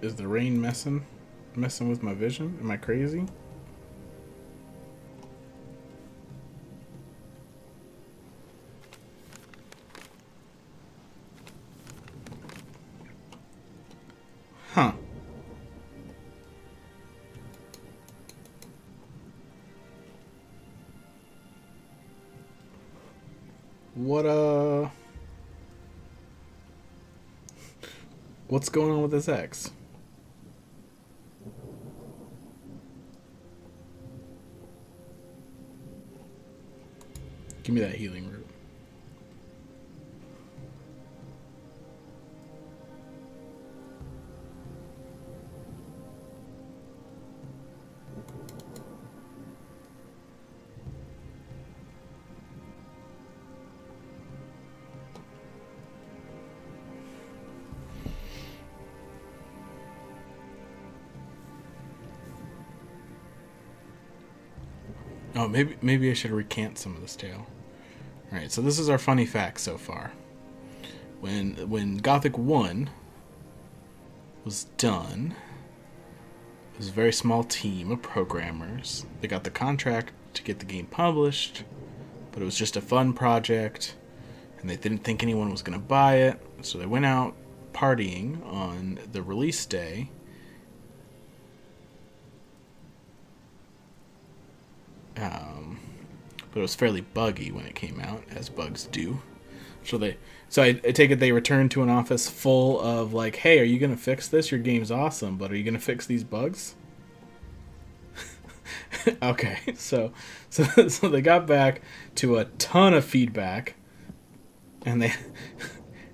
Is the rain messing with my vision? Am I crazy? Huh. What's going on with this X? Give me that healing root. Oh, maybe I should recant some of this tale. Alright, so this is our funny fact so far. When Gothic 1 was done, it was a very small team of programmers. They got the contract to get the game published, but it was just a fun project, and they didn't think anyone was going to buy it, so they went out partying on the release day. But it was fairly buggy when it came out, as bugs do. So I take it they returned to an office full of like, hey, are you gonna fix this? Your game's awesome, but are you gonna fix these bugs? Okay, so they got back to a ton of feedback, and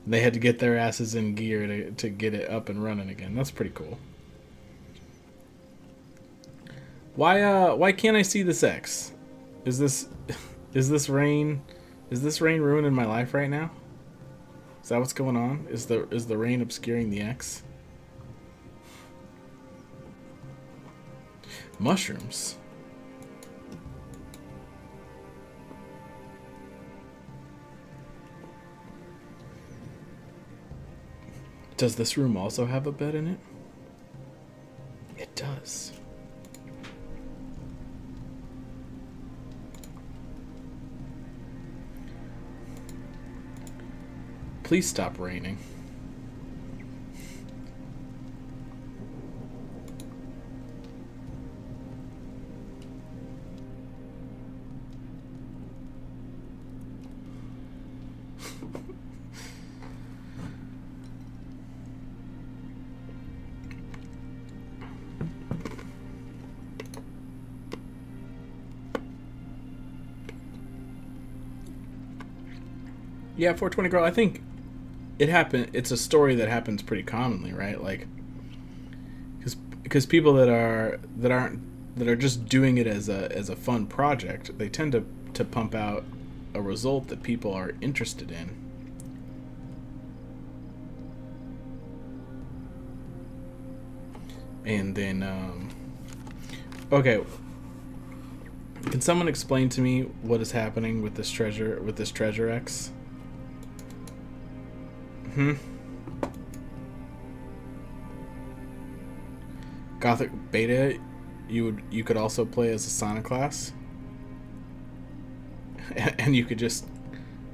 they had to get their asses in gear to get it up and running again. That's pretty cool. Why can't I see this X? Is this rain ruining my life right now? Is that what's going on? Is the rain obscuring the X? Mushrooms. Does this room also have a bed in it? It does. Please stop raining. Yeah, 420 Girl. I think it happened. It's a story that happens pretty commonly, right? Like, because people that are just doing it as a fun project, they tend to pump out a result that people are interested in. And then, okay, can someone explain to me what is happening with this treasure X? Gothic beta, you could also play as a Sonic class, and you could just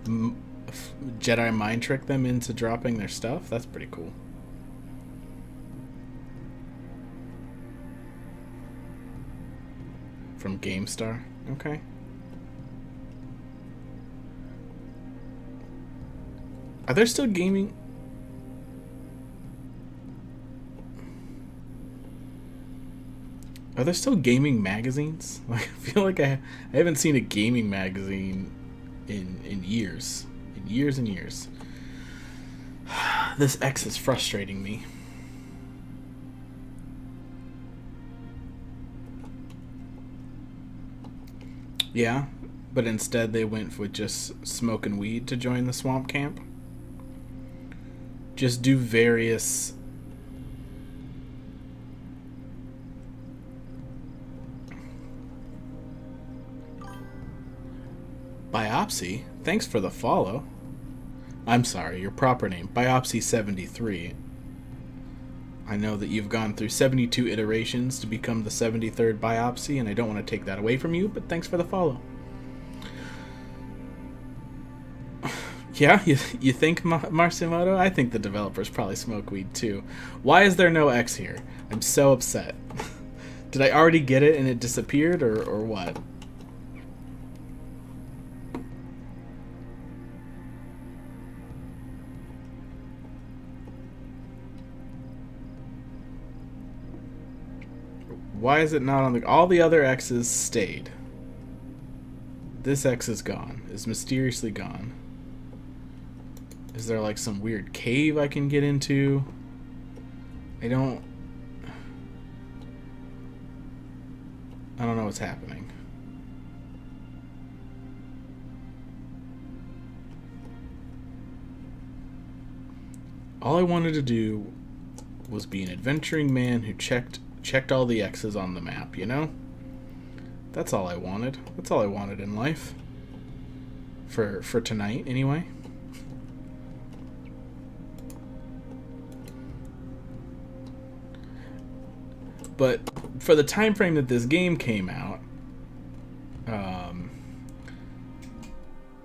Jedi mind trick them into dropping their stuff. That's pretty cool. From GameStar. Okay. Are there still gaming? Are there still gaming magazines? Like, I feel like I haven't seen a gaming magazine in years. In years and years. This X is frustrating me. Yeah, but instead they went with just smoking weed to join the swamp camp. Just do various Biopsy. Thanks for the follow. I'm sorry, your proper name, Biopsy73. I know that you've gone through 72 iterations to become the 73rd Biopsy, and I don't want to take that away from you, but thanks for the follow. Yeah, you think, Marcimoto? I think the developers probably smoke weed too. Why is there no X here? I'm so upset. Did I already get it and it disappeared, or what? Why is it not on the... All the other X's stayed. This X is gone. Is mysteriously gone. Is there like some weird cave I can get into? I don't know what's happening. All I wanted to do was be an adventuring man who checked all the X's on the map, you know? That's all I wanted. That's all I wanted in life. For tonight, anyway. But for the time frame that this game came out,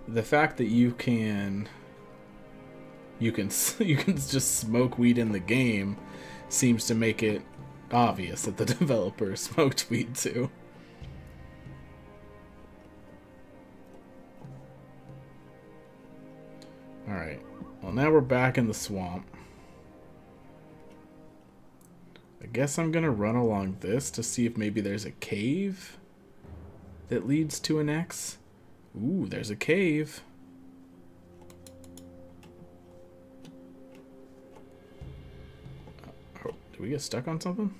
the fact that you can just smoke weed in the game seems to make it obvious that the developer smoked weed too. Alright, well now we're back in the swamp. I guess I'm gonna run along this to see if maybe there's a cave that leads to an X. Ooh, there's a cave. Oh, did we get stuck on something?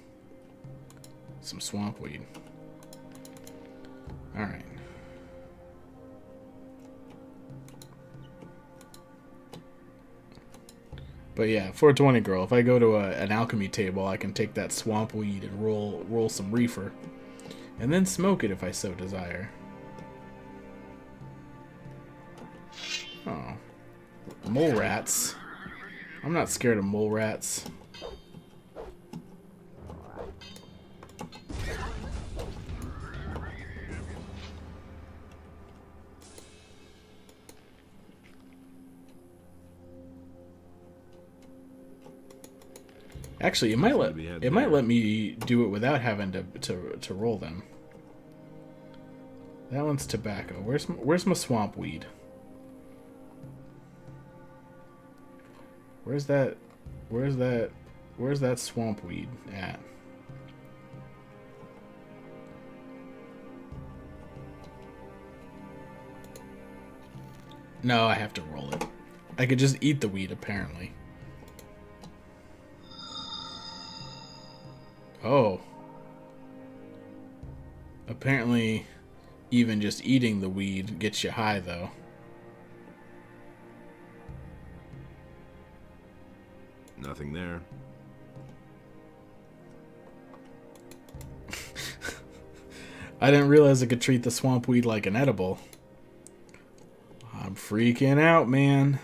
Some swamp weed. Alright. But yeah, 420 girl, if I go to an alchemy table, I can take that swamp weed and roll some reefer. And then smoke it if I so desire. Oh. Mole rats. I'm not scared of mole rats. Actually, it might let me do it without having to roll them. That one's tobacco. Where's my swamp weed? Where's that swamp weed at? No, I have to roll it. I could just eat the weed, apparently. Oh. Apparently, even just eating the weed gets you high, though. Nothing there. I didn't realize I could treat the swamp weed like an edible. I'm freaking out, man.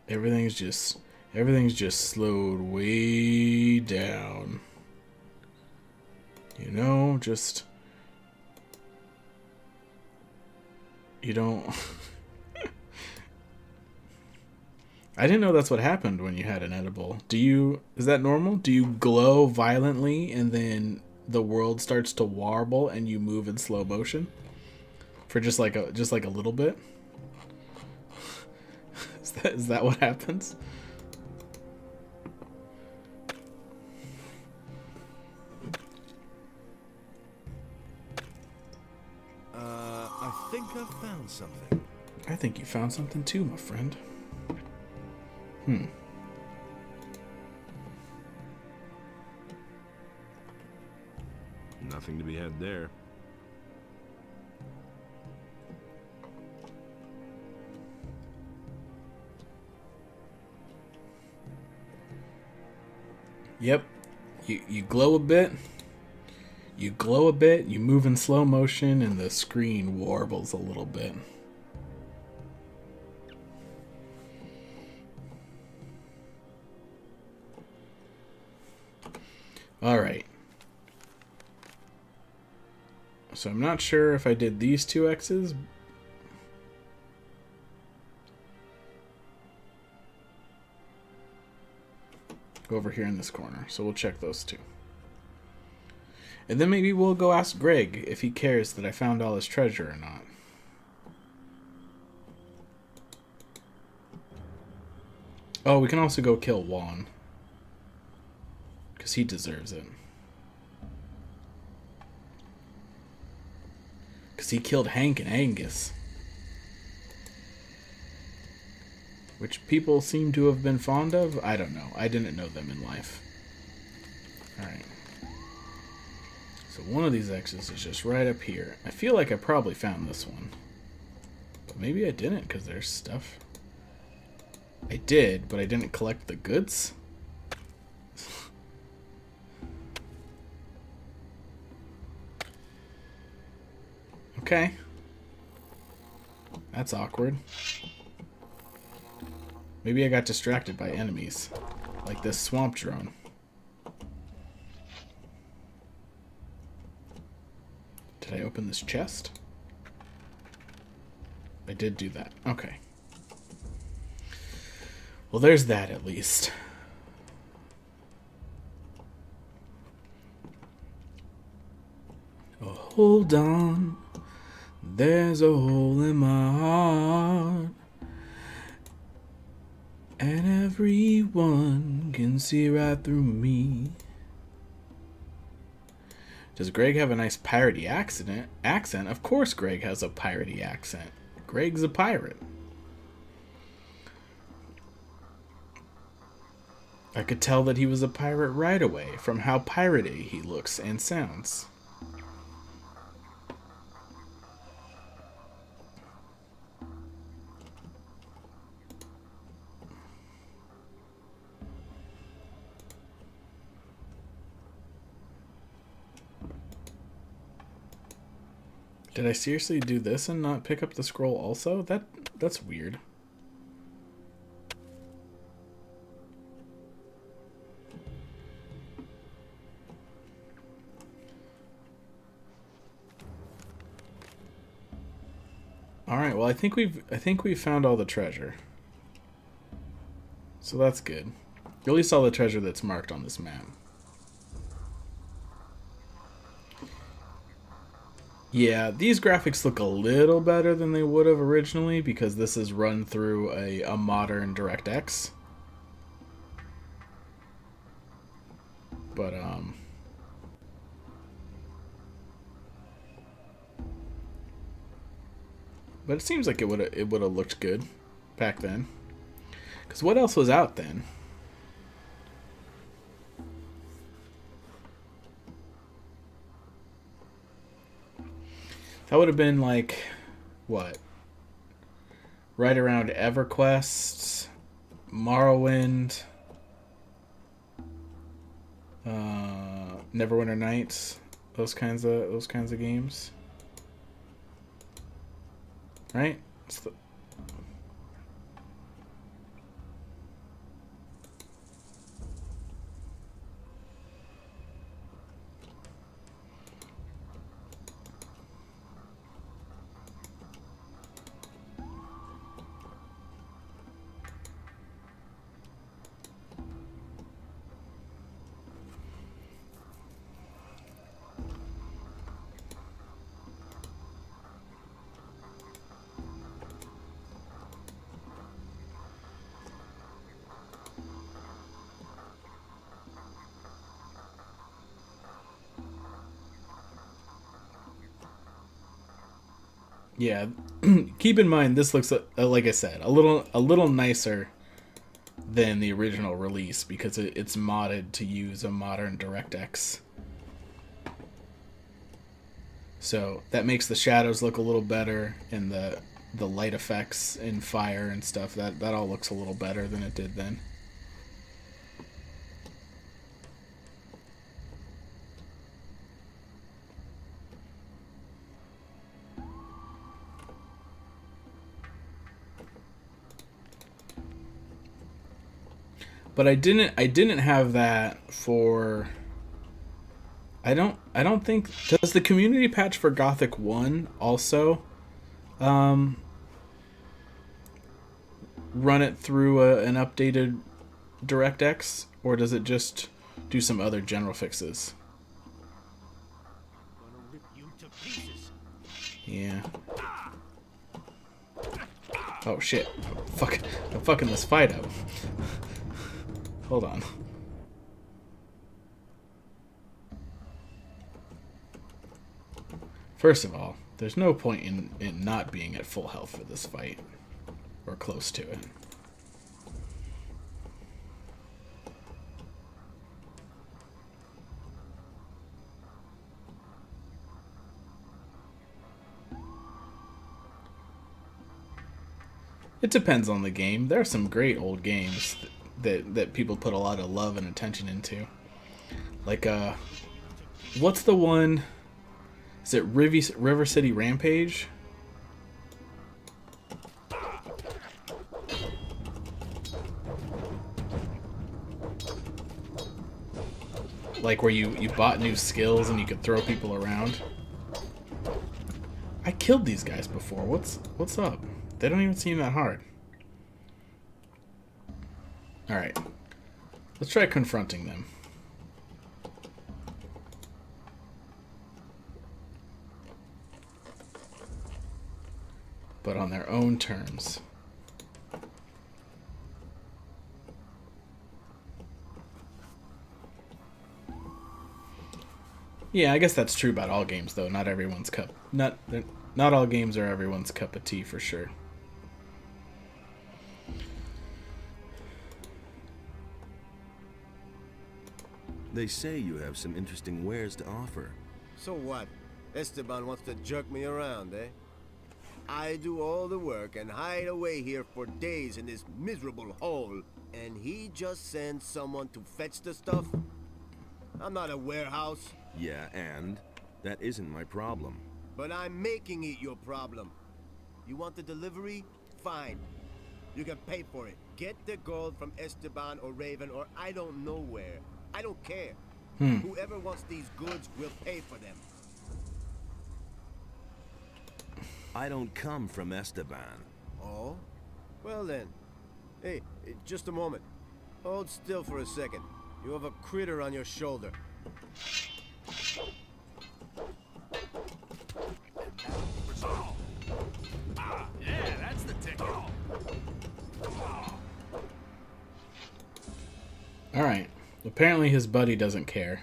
Everything's just slowed way down. You know, just you don't I didn't know that's what happened when you had an edible. Is that normal? Do you glow violently and then the world starts to warble and you move in slow motion? For just like a little bit? Is that what happens? I think I've found something. I think you found something too, my friend. Nothing to be had there. Yep. You glow a bit. You glow a bit, you move in slow motion, and the screen warbles a little bit. Alright. So I'm not sure if I did these two X's. Go over here in this corner. So we'll check those two. And then maybe we'll go ask Greg if he cares that I found all his treasure or not. Oh, we can also go kill Juan. Because he deserves it. Because he killed Hank and Angus. Which people seem to have been fond of. I don't know. I didn't know them in life. Alright. So one of these X's is just right up here. I feel like I probably found this one. But maybe I didn't because there's stuff. I did, but I didn't collect the goods? Okay. That's awkward. Maybe I got distracted by enemies. Like this swamp drone. Did I open this chest? I did do that. Okay. Well, there's that at least. Oh, hold on. There's a hole in my heart. And everyone can see right through me. Does Greg have a nice piratey accent? Of course Greg has a piratey accent. Greg's a pirate. I could tell that he was a pirate right away from how piratey he looks and sounds. Did I seriously do this and not pick up the scroll also? That's weird. All right, well I think we've found all the treasure. So that's good. At least all the treasure that's marked on this map. Yeah, these graphics look a little better than they would have originally because this is run through a modern DirectX. But, But it seems like it would have looked good back then. Because what else was out then? That would have been like, what? Right around EverQuest, Morrowind, Neverwinter Nights, those kinds of games, right? Yeah, keep in mind this looks like I said a little nicer than the original release because it's modded to use a modern DirectX. So that makes the shadows look a little better, and the light effects in fire and stuff that all looks a little better than it did then. But I didn't have that for. I don't think, does the community patch for Gothic 1 also run it through an updated DirectX, or does it just do some other general fixes? Yeah. Oh shit. I'm fucking this fight up. Hold on. First of all, there's no point in not being at full health for this fight. Or close to it. It depends on the game. There are some great old games that people put a lot of love and attention into. Like, what's the one? Is it River City Rampage? Like where you bought new skills and you could throw people around. I killed these guys before. What's up? They don't even seem that hard. Alright. Let's try confronting them. But on their own terms. Yeah, I guess that's true about all games, though. Not everyone's cup. Not all games are everyone's cup of tea, for sure. They say you have some interesting wares to offer. So what? Esteban wants to jerk me around, eh? I do all the work and hide away here for days in this miserable hole, and he just sends someone to fetch the stuff? I'm not a warehouse. Yeah, and that isn't my problem. But I'm making it your problem. You want the delivery? Fine. You can pay for it. Get the gold from Esteban or Raven or I don't know where. I don't care. Whoever wants these goods will pay for them. I don't come from Esteban. Oh? Well then. Hey, just a moment. Hold still for a second. You have a critter on your shoulder. Yeah, that's the ticket. Alright. Apparently his buddy doesn't care.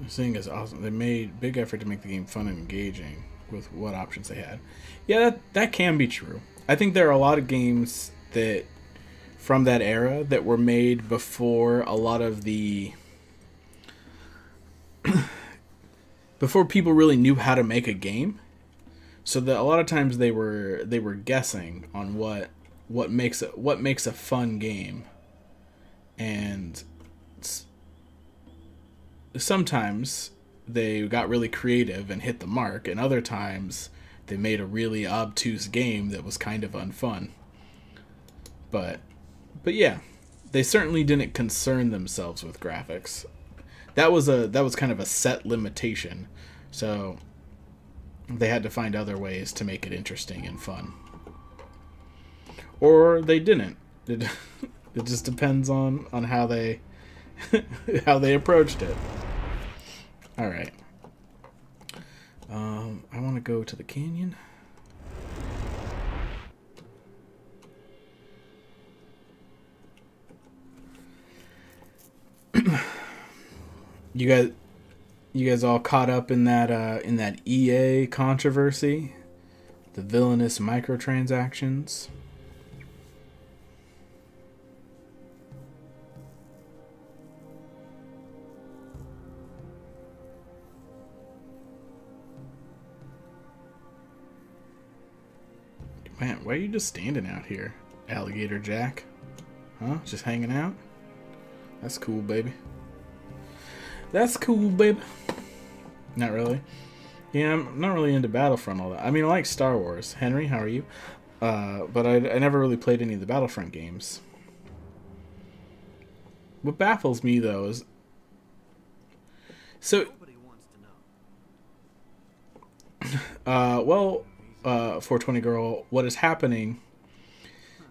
Seeing is awesome. They made big effort to make the game fun and engaging with what options they had. Yeah, that can be true. I think there are a lot of games that from that era that were made before a lot of the before people really knew how to make a game. So that a lot of times they were guessing on what makes a fun game, and sometimes they got really creative and hit the mark, and other times they made a really obtuse game that was kind of unfun. But yeah, they certainly didn't concern themselves with graphics. That was kind of a set limitation, so they had to find other ways to make it interesting and fun. Or they didn't. It just depends on how they how they approached it. All right. I want to go to the canyon. You guys all caught up in that EA controversy, the villainous microtransactions. Man, why are you just standing out here, Alligator Jack? Huh? Just hanging out? That's cool, baby. That's cool, baby. Not really. Yeah, I'm not really into Battlefront all that. I mean, I like Star Wars. Henry, how are you? But I never really played any of the Battlefront games. What baffles me, though, is... So... 420 Girl, what is happening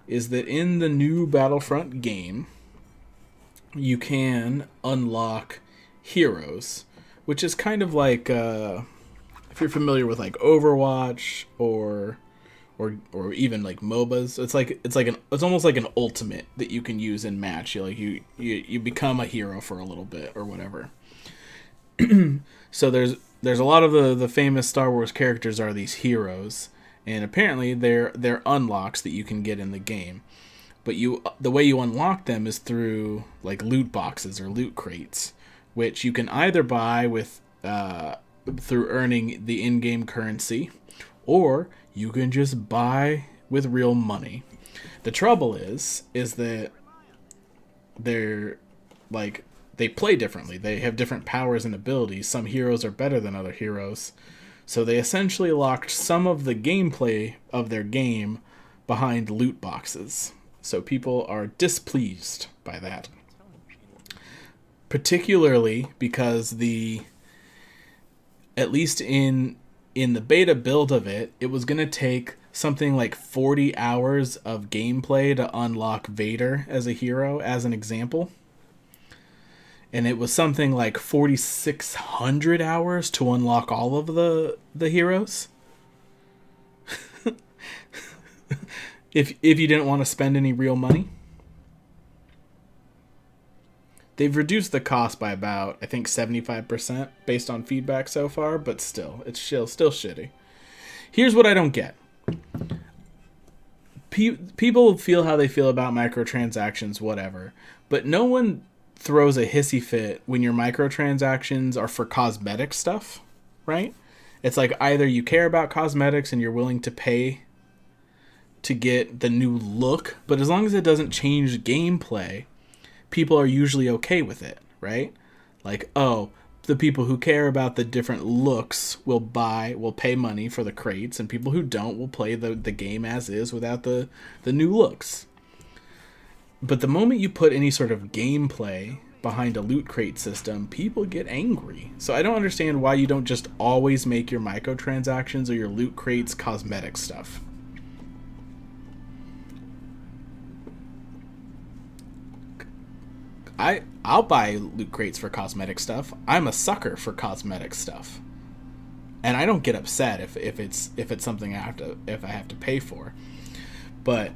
is that in the new Battlefront game, you can unlock heroes, which is kind of like if you're familiar with like Overwatch or even like MOBAs, it's almost like an ultimate that you can use in match. You become a hero for a little bit or whatever. So there's a lot of the famous Star Wars characters are these heroes, and apparently they're unlocks that you can get in the game. But the way you unlock them is through like loot boxes or loot crates, which you can either buy with through earning the in-game currency, or you can just buy with real money. The trouble is that they're like they play differently. They have different powers and abilities. Some heroes are better than other heroes. So they essentially locked some of the gameplay of their game behind loot boxes. So people are displeased by that. Particularly because at least in the beta build of it, it was going to take something like 40 hours of gameplay to unlock Vader as a hero, as an example. And it was something like 4,600 hours to unlock all of the heroes. if you didn't want to spend any real money. They've reduced the cost by about, I think, 75% based on feedback so far, but still, it's still shitty. Here's what I don't get. People feel how they feel about microtransactions, whatever, but no one throws a hissy fit when your microtransactions are for cosmetic stuff, right? It's like either you care about cosmetics and you're willing to pay to get the new look, but as long as it doesn't change gameplay, people are usually okay with it, right? Like, oh, the people who care about the different looks will pay money for the crates, and people who don't will play the game as is without the new looks. But the moment you put any sort of gameplay behind a loot crate system, people get angry. So I don't understand why you don't just always make your microtransactions or your loot crates cosmetic stuff. I'll buy loot crates for cosmetic stuff. I'm a sucker for cosmetic stuff, and I don't get upset if it's something I have to pay for. But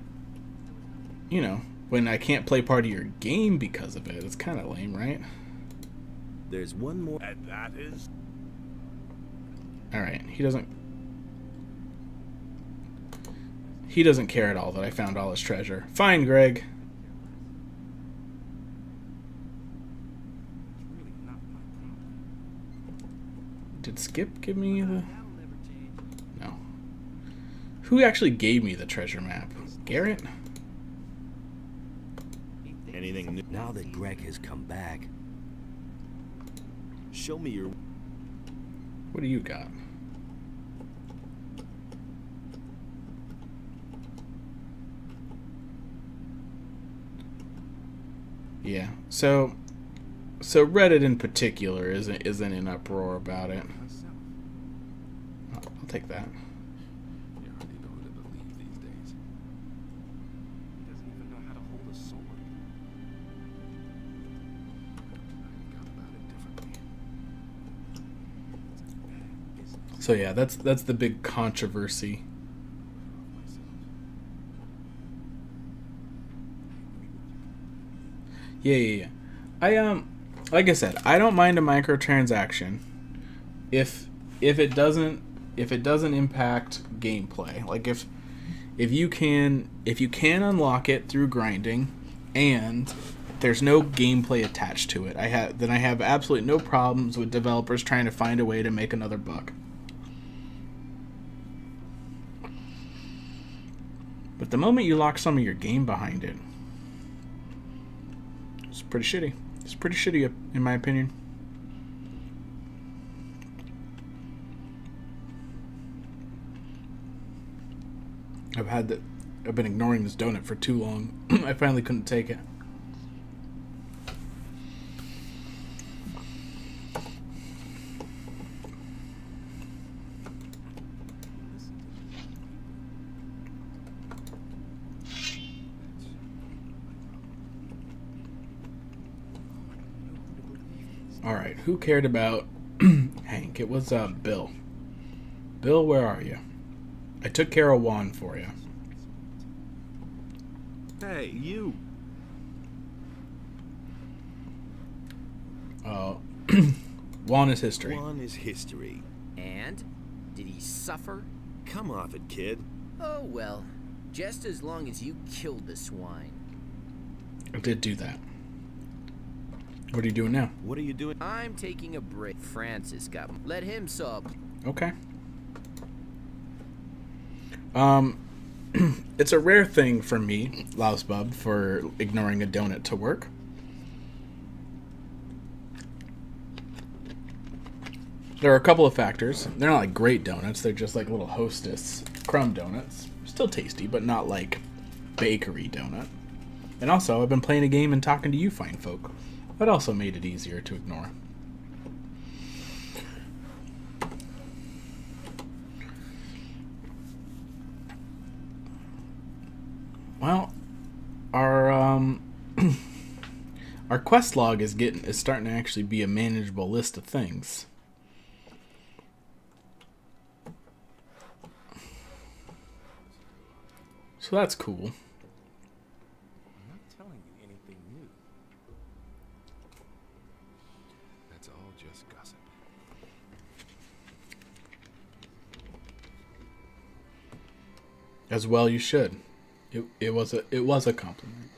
you know, when I can't play part of your game because of it, it's kind of lame, right? There's one more. And that is... Alright, he doesn't care at all that I found all his treasure. Fine, Greg. Did Skip give me the... No. Who actually gave me the treasure map? Garrett? Anything new? Now that Greg has come back, Show me your... What do you got? Yeah. So Reddit in particular isn't in uproar about it. I'll take that. You hardly know who to believe these days. He doesn't even know how to hold a sword. I got about it differently. So yeah, that's the big controversy. Yeah. I like I said, I don't mind a microtransaction if it doesn't impact gameplay. Like if you can unlock it through grinding and there's no gameplay attached to it, I have absolutely no problems with developers trying to find a way to make another buck. But the moment you lock some of your game behind it, it's pretty shitty. It's pretty shitty, in my opinion. I've been ignoring this donut for too long. I finally couldn't take it. Alright, who cared about Hank? It was Bill. Bill, where are you? I took care of Juan for you. Hey, you. Juan is history. One is history. And? Did he suffer? Come off it, kid. Oh well, just as long as you killed the swine. I did do that. What are you doing now? What are you doing? I'm taking a break. Francis got him. Let him sub. Okay. It's a rare thing for me, Lausbub, for ignoring a donut to work. There are a couple of factors. They're not like great donuts. They're just like little Hostess crumb donuts. Still tasty, but not like bakery donut. And also, I've been playing a game and talking to you fine folk. That also made it easier to ignore. Well, our our quest log is starting to actually be a manageable list of things. So that's cool. I'm not telling you anything new. That's all just gossip. As well, you should. It was a compliment.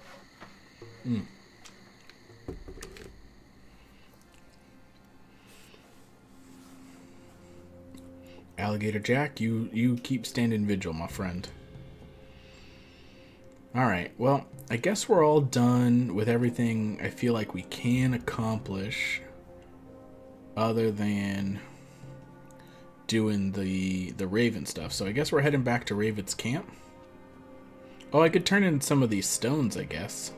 Alligator Jack, you keep standing vigil, my friend. Alright, well, I guess we're all done with everything I feel like we can accomplish other than doing the Raven stuff. So I guess we're heading back to Raven's camp. Oh, I could turn in some of these stones, I guess,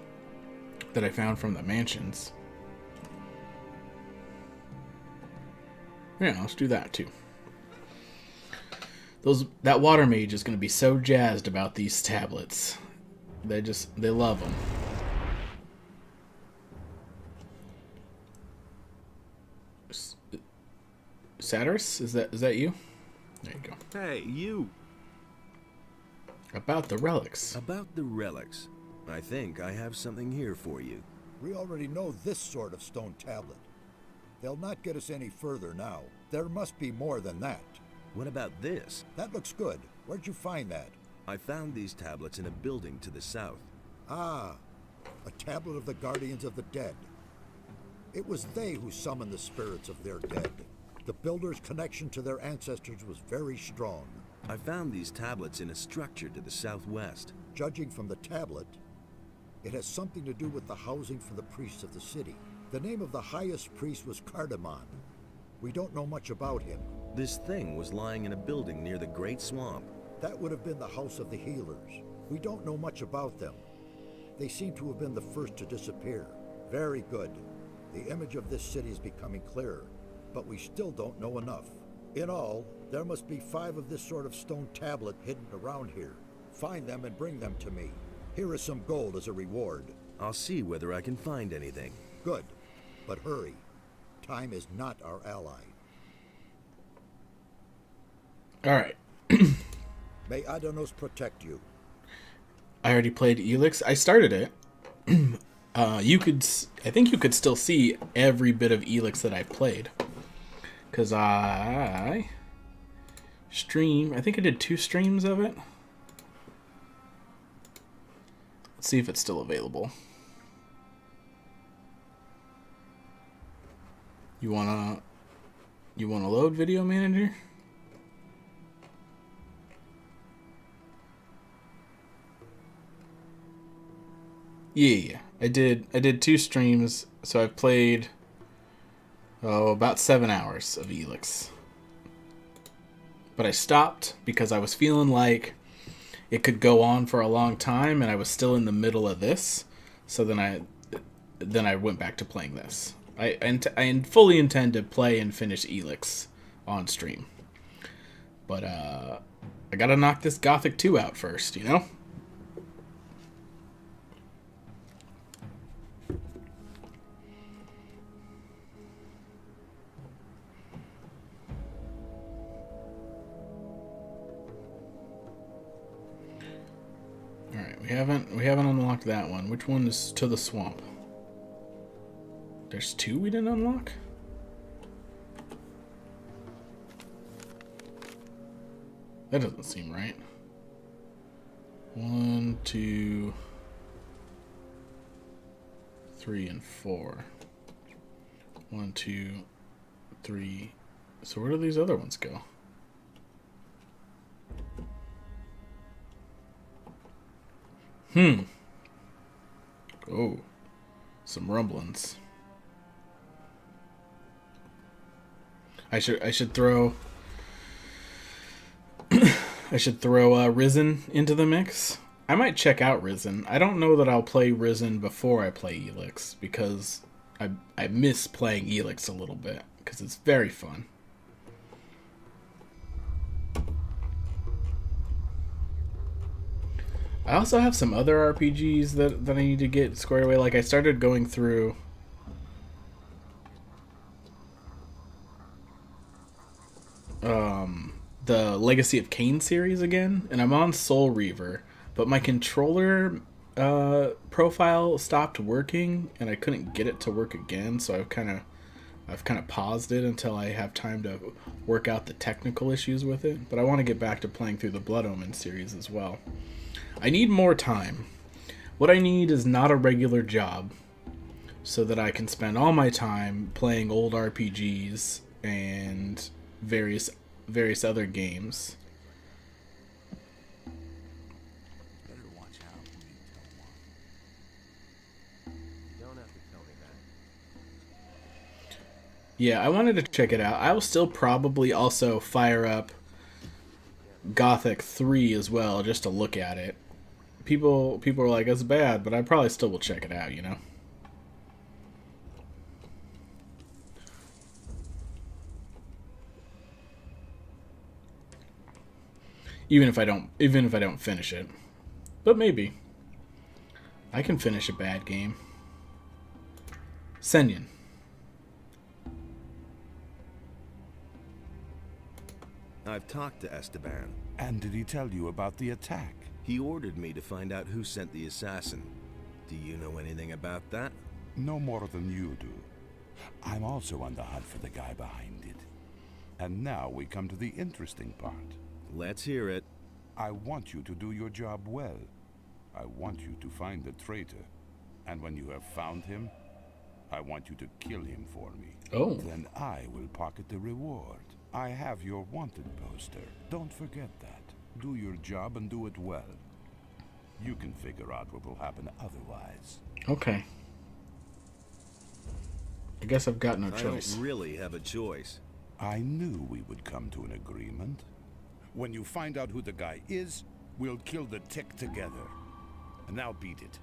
that I found from the mansions. Yeah, let's do that too. That water mage is going to be so jazzed about these tablets. They love them. Satyrus, is that you? There you go. Hey, you. About the relics. About the relics. I think I have something here for you. We already know this sort of stone tablet. They'll not get us any further now. There must be more than that. What about this? That looks good. Where'd you find that? I found these tablets in a building to the south. Ah, a tablet of the Guardians of the Dead. It was they who summoned the spirits of their dead. The builders' connection to their ancestors was very strong. I found these tablets in a structure to the southwest. Judging from the tablet, it has something to do with the housing for the priests of the city. The name of the highest priest was Cardamon. We don't know much about him. This thing was lying in a building near the Great Swamp. That would have been the House of the Healers. We don't know much about them. They seem to have been the first to disappear. Very good. The image of this city is becoming clearer, but we still don't know enough. In all, there must be 5 of this sort of stone tablet hidden around here. Find them and bring them to me. Here is some gold as a reward. I'll see whether I can find anything. Good, but hurry. Time is not our ally. All right. May Adanos protect you. I already played Elix. I started it. I think you could still see every bit of Elix that I've played. Because I think I did 2 streams of it. Let's see if it's still available. You wanna load Video Manager? Yeah. I did 2 streams, so I've played about 7 hours of Elix. But I stopped because I was feeling like it could go on for a long time, and I was still in the middle of this. So then I went back to playing this. I fully intend to play and finish Elix on stream. But I gotta knock this Gothic 2 out first, you know? Alright, we haven't unlocked that one. Which one is to the swamp? There's 2 we didn't unlock? That doesn't seem right. 1, 2, 3, and 4. 1, 2, 3. So where do these other ones go? Oh, some rumblings. I should throw Risen into the mix. I might check out Risen. I don't know that I'll play Risen before I play Elix because I miss playing Elix a little bit because it's very fun. I also have some other RPGs that I need to get squared away. Like I started going through the Legacy of Kain series again, and I'm on Soul Reaver, but my controller profile stopped working, and I couldn't get it to work again. So I've kind of paused it until I have time to work out the technical issues with it. But I want to get back to playing through the Blood Omen series as well. I need more time. What I need is not a regular job, so that I can spend all my time playing old RPGs and various other games. Better watch out who you tell one. You don't have to tell me that. Yeah, I wanted to check it out. I will still probably also fire up Gothic 3 as well, just to look at it. People are like, it's bad, but I probably still will check it out, you know? Even if I don't finish it. But maybe. I can finish a bad game. Senyan. I've talked to Esteban. And did he tell you about the attack? He ordered me to find out who sent the assassin. Do you know anything about that? No more than you do. I'm also on the hunt for the guy behind it. And now we come to the interesting part. Let's hear it. I want you to do your job well. I want you to find the traitor. And when you have found him, I want you to kill him for me. Oh. Then I will pocket the reward. I have your wanted poster. Don't forget that. Do your job and do it well. You can figure out what will happen otherwise. Okay. I guess I've got no I choice. don't really have a choice. I knew we would come to an agreement. When you find out who the guy is, we'll kill the tick together. And now beat it.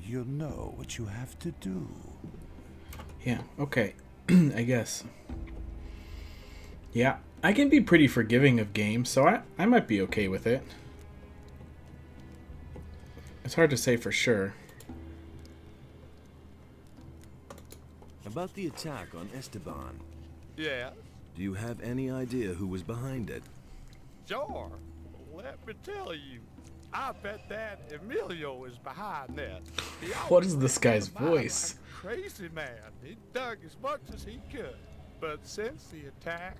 You know what you have to do. Yeah, okay. I guess. Yeah, I can be pretty forgiving of games, so I might be okay with it. It's hard to say for sure. About the attack on Esteban. Yeah, Do you have any idea who was behind it? sure. Let me tell you. I bet that Emilio is behind that. He What is always this guy's ran the mine voice? like a crazy man. He dug as much as he could. But since the attack,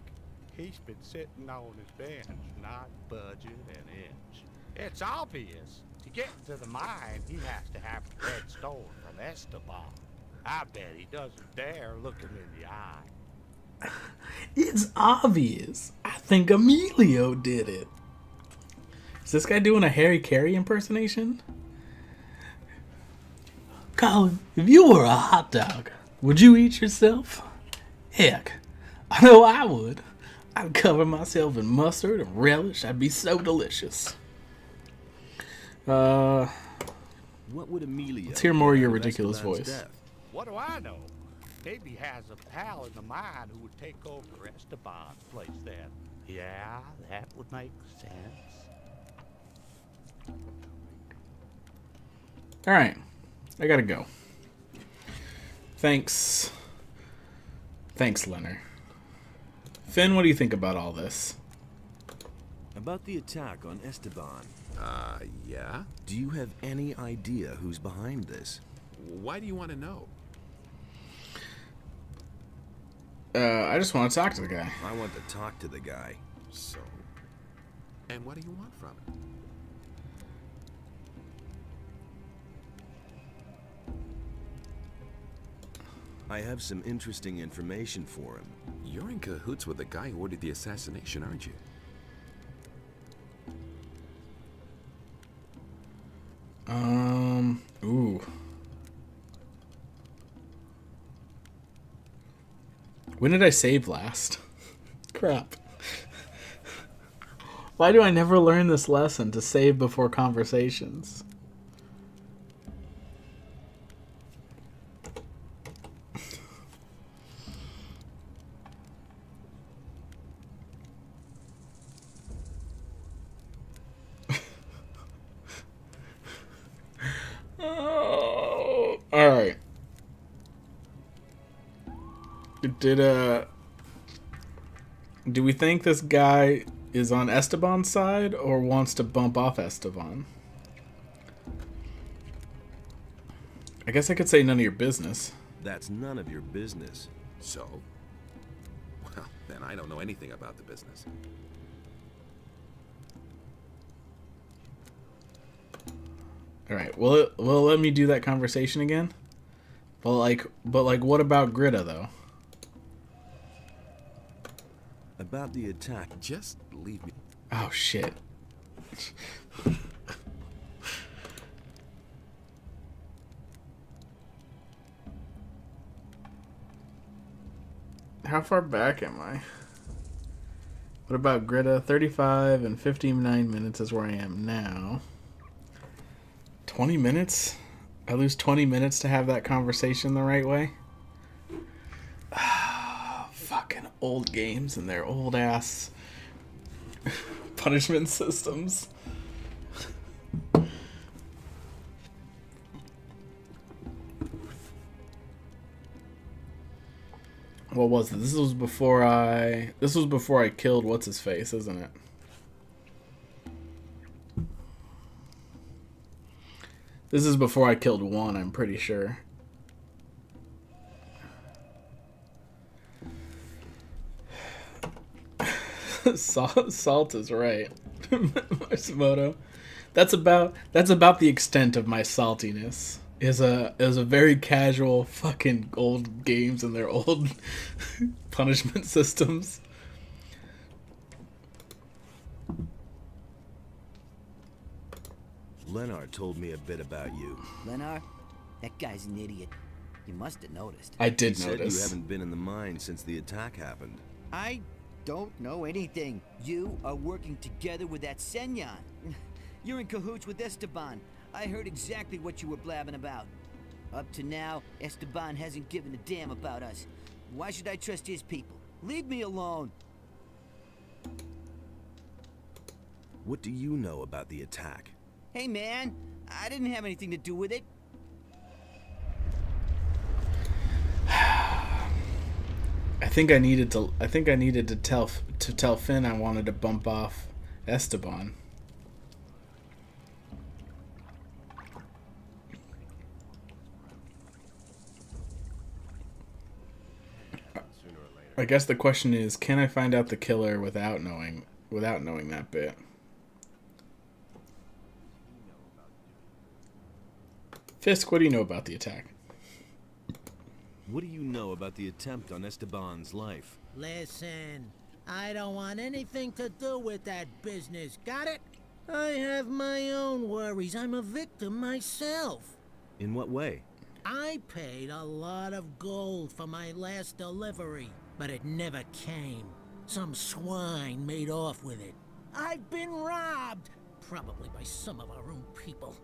he's been sitting on his bench, not budging an inch. It's obvious. To get into the mine, he has to have the red stone from Esteban. I bet he doesn't dare look him in the eye. It's obvious. I think Emilio did it. Is this guy doing a Harry Carey impersonation? Colin, if you were a hot dog, would you eat yourself? Heck, I know I would. I'd cover myself in mustard and relish. I'd be so delicious. What would Emilio Let's hear more of get your out of ridiculous Esteban's voice. death? What do I know? Maybe he has a pal in the mine who would take over Esteban's place then. Yeah, that would make sense. Alright, I gotta go. Thanks, Leonard. Finn, what do you think about all this? About the attack on Esteban. Yeah? Do you have any idea who's behind this? Why do you want to know? I just want to talk to the guy. I want to talk to the guy. So? And what do you want from it? I have some interesting information for him. You're in cahoots with the guy who ordered the assassination, aren't you? Ooh. When did I save last? Crap. Why do I never learn this lesson to save before conversations? Oh, all right. Do we think this guy is on Esteban's side or wants to bump off Esteban? I guess I could say none of your business. That's none of your business. So? Well, then I don't know anything about the business. All right. Will it let me do that conversation again? But like, what about Greta though? About the attack. Just leave me. Oh shit. How far back am I? What about Greta? 35 and 59 minutes is where I am now. 20 minutes? I lose 20 minutes to have that conversation the right way? Fucking old games and their old ass punishment systems. What was it? This was before I killed what's his face, isn't it? This is before I killed one, I'm pretty sure. Salt is right. Marimoto. That's about the extent of my saltiness. Is a very casual fucking old games and their old punishment systems. Leonard told me a bit about you. Lenar, that guy's an idiot. You must have noticed. I did He said notice. you haven't been in the mine since the attack happened. I don't know anything. You are working together with that Senyan. You're in cahoots with Esteban. I heard exactly what you were blabbing about. Up to now, Esteban hasn't given a damn about us. Why should I trust his people? Leave me alone. What do you know about the attack? Hey man, I didn't have anything to do with it. I think I needed to tell Finn I wanted to bump off Esteban. I guess the question is, can I find out the killer without knowing that bit? Fisk, what do you know about the attack? What do you know about the attempt on Esteban's life? Listen, I don't want anything to do with that business, got it? I have my own worries. I'm a victim myself. In what way? I paid a lot of gold for my last delivery, but it never came. Some swine made off with it. I've been robbed, probably by some of our own people.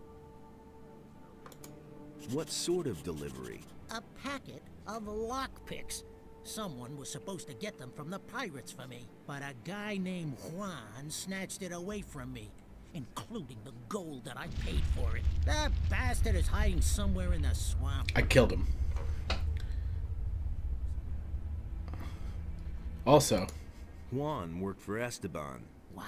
What sort of delivery? A packet of lockpicks. Someone was supposed to get them from the pirates for me, but a guy named Juan snatched it away from me, including the gold that I paid for it. That bastard is hiding somewhere in the swamp. I killed him. Also, Juan worked for Esteban. What?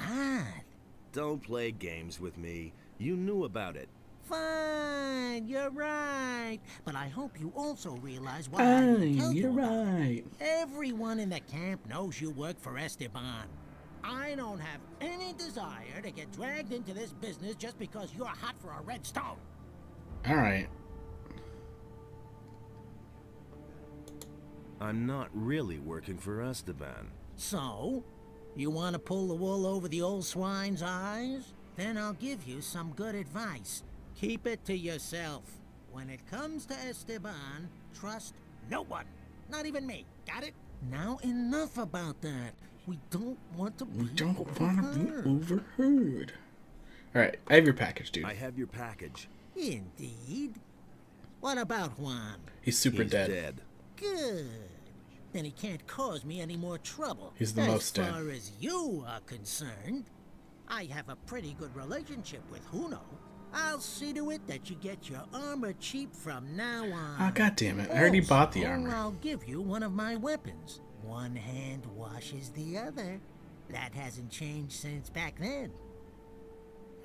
Don't play games with me. You knew about it. Fine, you're right. But I hope you also realize why I didn't tell you you're about it. right. Everyone in the camp knows you work for Esteban. I don't have any desire to get dragged into this business just because you're hot for a red stone. All right. I'm not really working for Esteban. So, you want to pull the wool over the old swine's eyes? Then I'll give you some good advice. Keep it to yourself. When it comes to Esteban, trust no one. Not even me. Got it? Now enough about that. We don't want to be overheard. All right, I have your package, dude. I have your package. Indeed. What about Juan? He's super He's dead. dead. Good. Then he can't cause me any more trouble. He's the most dead. As far as you are concerned, I have a pretty good relationship with Huno. I'll see to it that you get your armor cheap from now on. Oh, God damn it. I already bought the Also, armor. I'll give you one of my weapons. One hand washes the other. That hasn't changed since back then.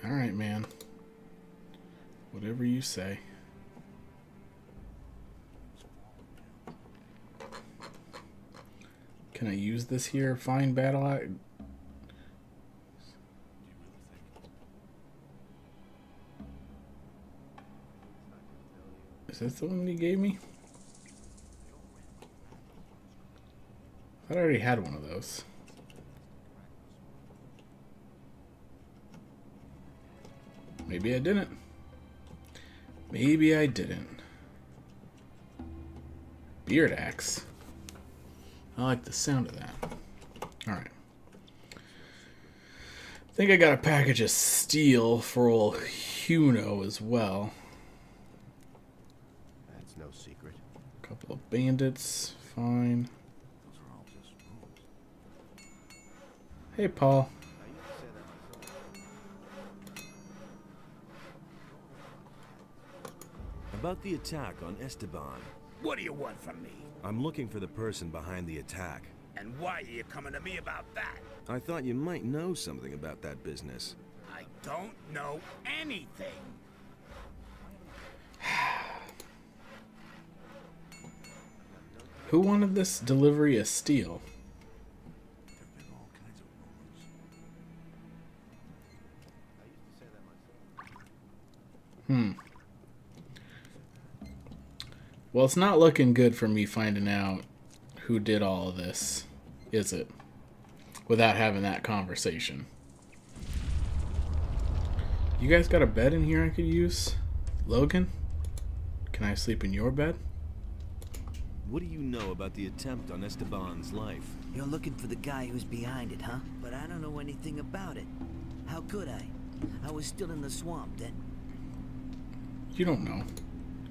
All right, man. Whatever you say. Can I use this here? Find battle axe. Is that the one you gave me? I thought I already had one of those. Maybe I didn't. Maybe I didn't. Beard axe. I like the sound of that. Alright. I think I got a package of steel for old Huno as well. That's no secret. A couple of bandits. Fine. Hey, Paul. About the attack on Esteban. What do you want from me? I'm looking for the person behind the attack. And why are you coming to me about that? I thought you might know something about that business. I don't know anything. Who wanted this delivery of steel? Well, it's not looking good for me finding out who did all of this, is it? Without having that conversation. You guys got a bed in here I could use? Logan? Can I sleep in your bed? What do you know about the attempt on Esteban's life? You're looking for the guy who's behind it, huh? But I don't know anything about it. How could I? I was still in the swamp then. You don't know.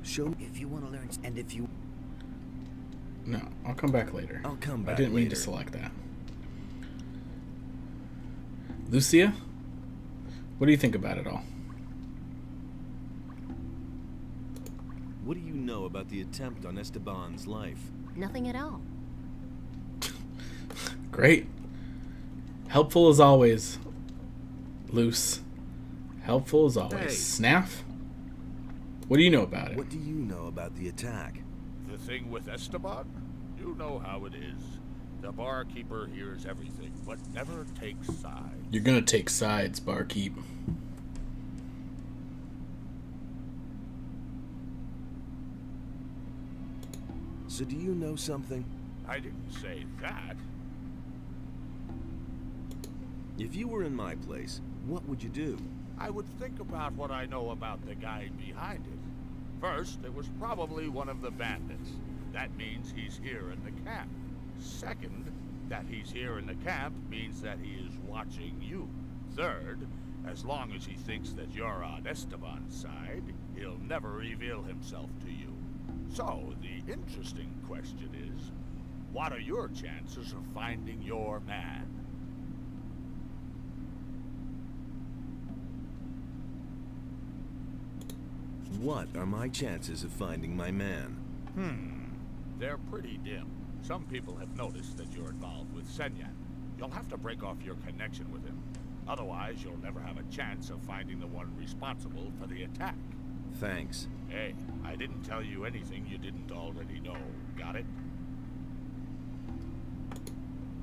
Show me if you want to learn, and if you... No, I'll come back later. I'll come back I didn't mean to later. select that. Lucia? What do you think about it all? What do you know about the attempt on Esteban's life? Nothing at all. Great. Helpful as always. Luce. Helpful as always. Hey. Snaff? What do you know about it? What do you know about the attack? The thing with Esteban? You know how it is. The barkeeper hears everything, but never takes sides. You're gonna take sides, barkeep. So do you know something? I didn't say that. If you were in my place, what would you do? I would think about what I know about the guy behind it. First, it was probably one of the bandits. That means he's here in the camp. Second, that he's here in the camp means that he is watching you. Third, as long as he thinks that you're on Esteban's side, he'll never reveal himself to you. So, the interesting question is, what are your chances of finding your man? What are my chances of finding my man? They're pretty dim. Some people have noticed that you're involved with Senyan. You'll have to break off your connection with him. Otherwise, you'll never have a chance of finding the one responsible for the attack. Thanks. Hey, I didn't tell you anything you didn't already know. Got it?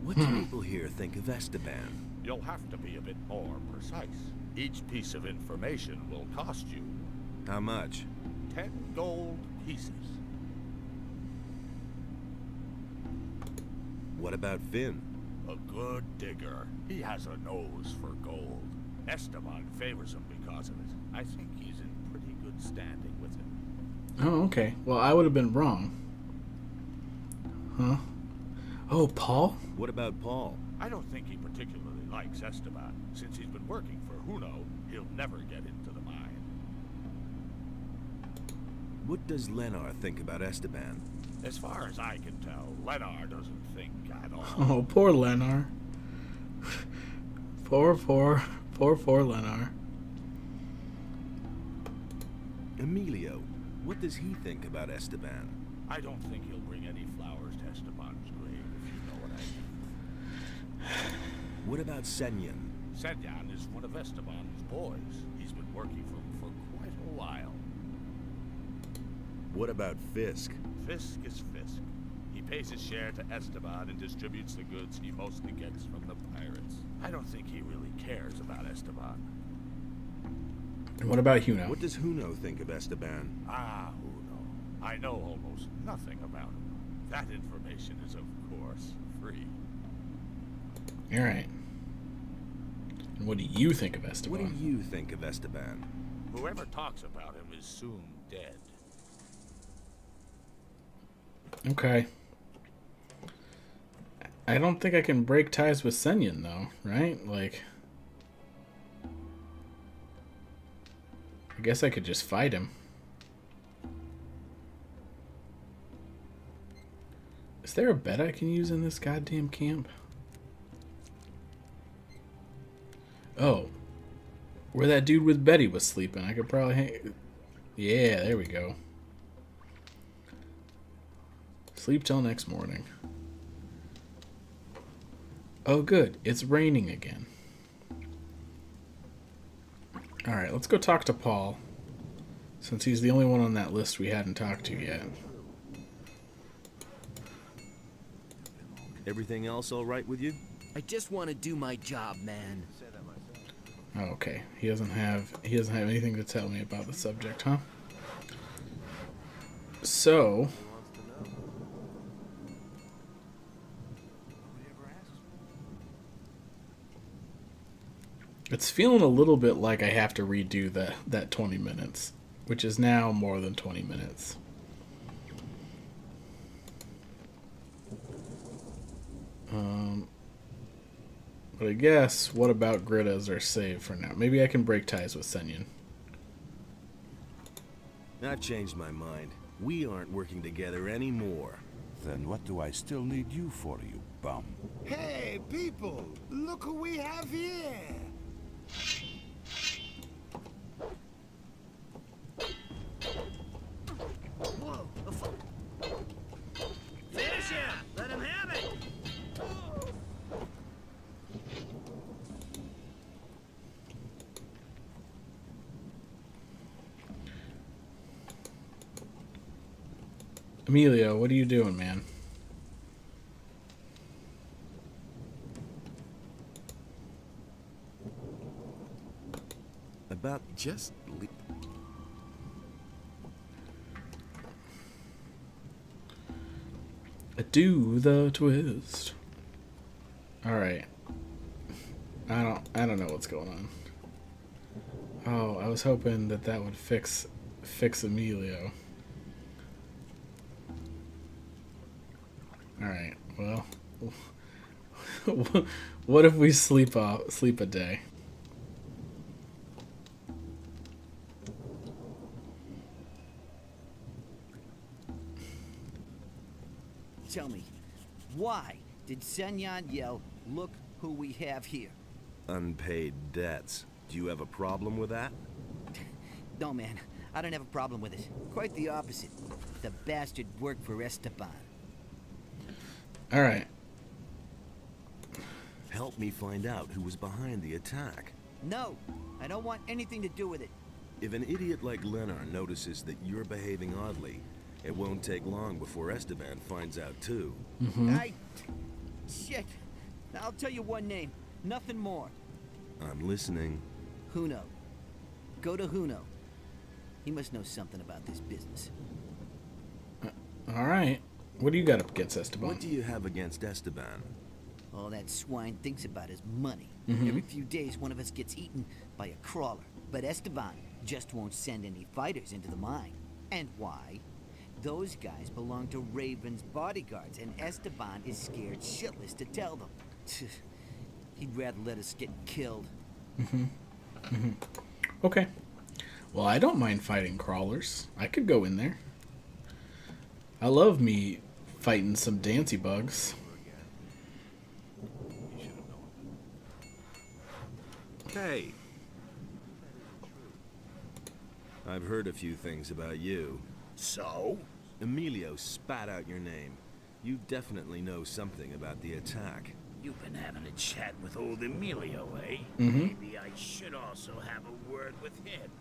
What do people here think of Esteban? You'll have to be a bit more precise. Each piece of information will cost you How much? 10 gold pieces. What about Finn? A good digger. He has a nose for gold. Esteban favors him because of it. I think he's in pretty good standing with him. Oh, okay. Well, I would have been wrong. Huh? Oh, Paul? What about Paul? I don't think he particularly likes Esteban. Since he's been working for Huno, he'll never get into the mine. What does Lenar think about Esteban? As far as I can tell, Lenar doesn't think at all. Oh, poor Lenar. poor Lenar. Emilio, what does he think about Esteban? I don't think he'll bring any flowers to Esteban's grave, if you know what I mean. What about Senyan? Senyan is one of Esteban's boys. He's been working for him for quite a while. What about Fisk? Fisk is Fisk. He pays his share to Esteban and distributes the goods he mostly gets from the pirates. I don't think he really cares about Esteban. And what about Huno? What does Huno think of Esteban? Ah, Huno. I know almost nothing about him. That information is, of course, free. Alright. And what do you think of Esteban? What do you think of Esteban? Whoever talks about him is soon dead. Okay. I don't think I can break ties with Senyan, though, right? Like, I guess I could just fight him. Is there a bed I can use in this goddamn camp? Oh. Where that dude with Betty was sleeping. I could probably hang... Yeah, there we go. Sleep till next morning. Oh, good. It's raining again. Alright, let's go talk to Paul. Since he's the only one on that list we hadn't talked to yet. Everything else all right with you? I just want to do my job, man. Oh, okay. He doesn't have anything to tell me about the subject, huh? So, it's feeling a little bit like I have to redo that 20 minutes, which is now more than 20 minutes. But I guess, what about Grid as our save for now? Maybe I can break ties with Senyan. I've changed my mind. We aren't working together anymore. Then what do I still need you for, you bum? Hey, people! Look who we have here! Whoa, finish him! Let him have it! Emilio, what are you doing, man? About just Do the twist. All right. I don't know what's going on. Oh, I was hoping that would fix Emilio. All right. Well, what if we sleep a day? Tell me, why did Senyan yell, "Look who we have here"? unpaid debts. Do you have a problem with that? No, man. I don't have a problem with it. Quite the opposite. The bastard worked for Esteban. All right. Help me find out who was behind the attack. No, I don't want anything to do with it. If an idiot like Leonard notices that you're behaving oddly, it won't take long before Esteban finds out too. Shit. I'll tell you one name. Nothing more. I'm listening. Huno. Go to Huno. He must know something about this business. All right. What do you got up against Esteban? What do you have against Esteban? All that swine thinks about is money. Every few days, one of us gets eaten by a crawler. But Esteban just won't send any fighters into the mine. And why? Those guys belong to Raven's bodyguards, and Esteban is scared shitless to tell them. He'd rather let us get killed. Okay. Well, I don't mind fighting crawlers. I could go in there. I love me fighting some dancy bugs. Hey! I've heard a few things about you. So? Emilio spat out your name. You definitely know something about the attack. You've been having a chat with old Emilio, eh? Maybe I should also have a word with him.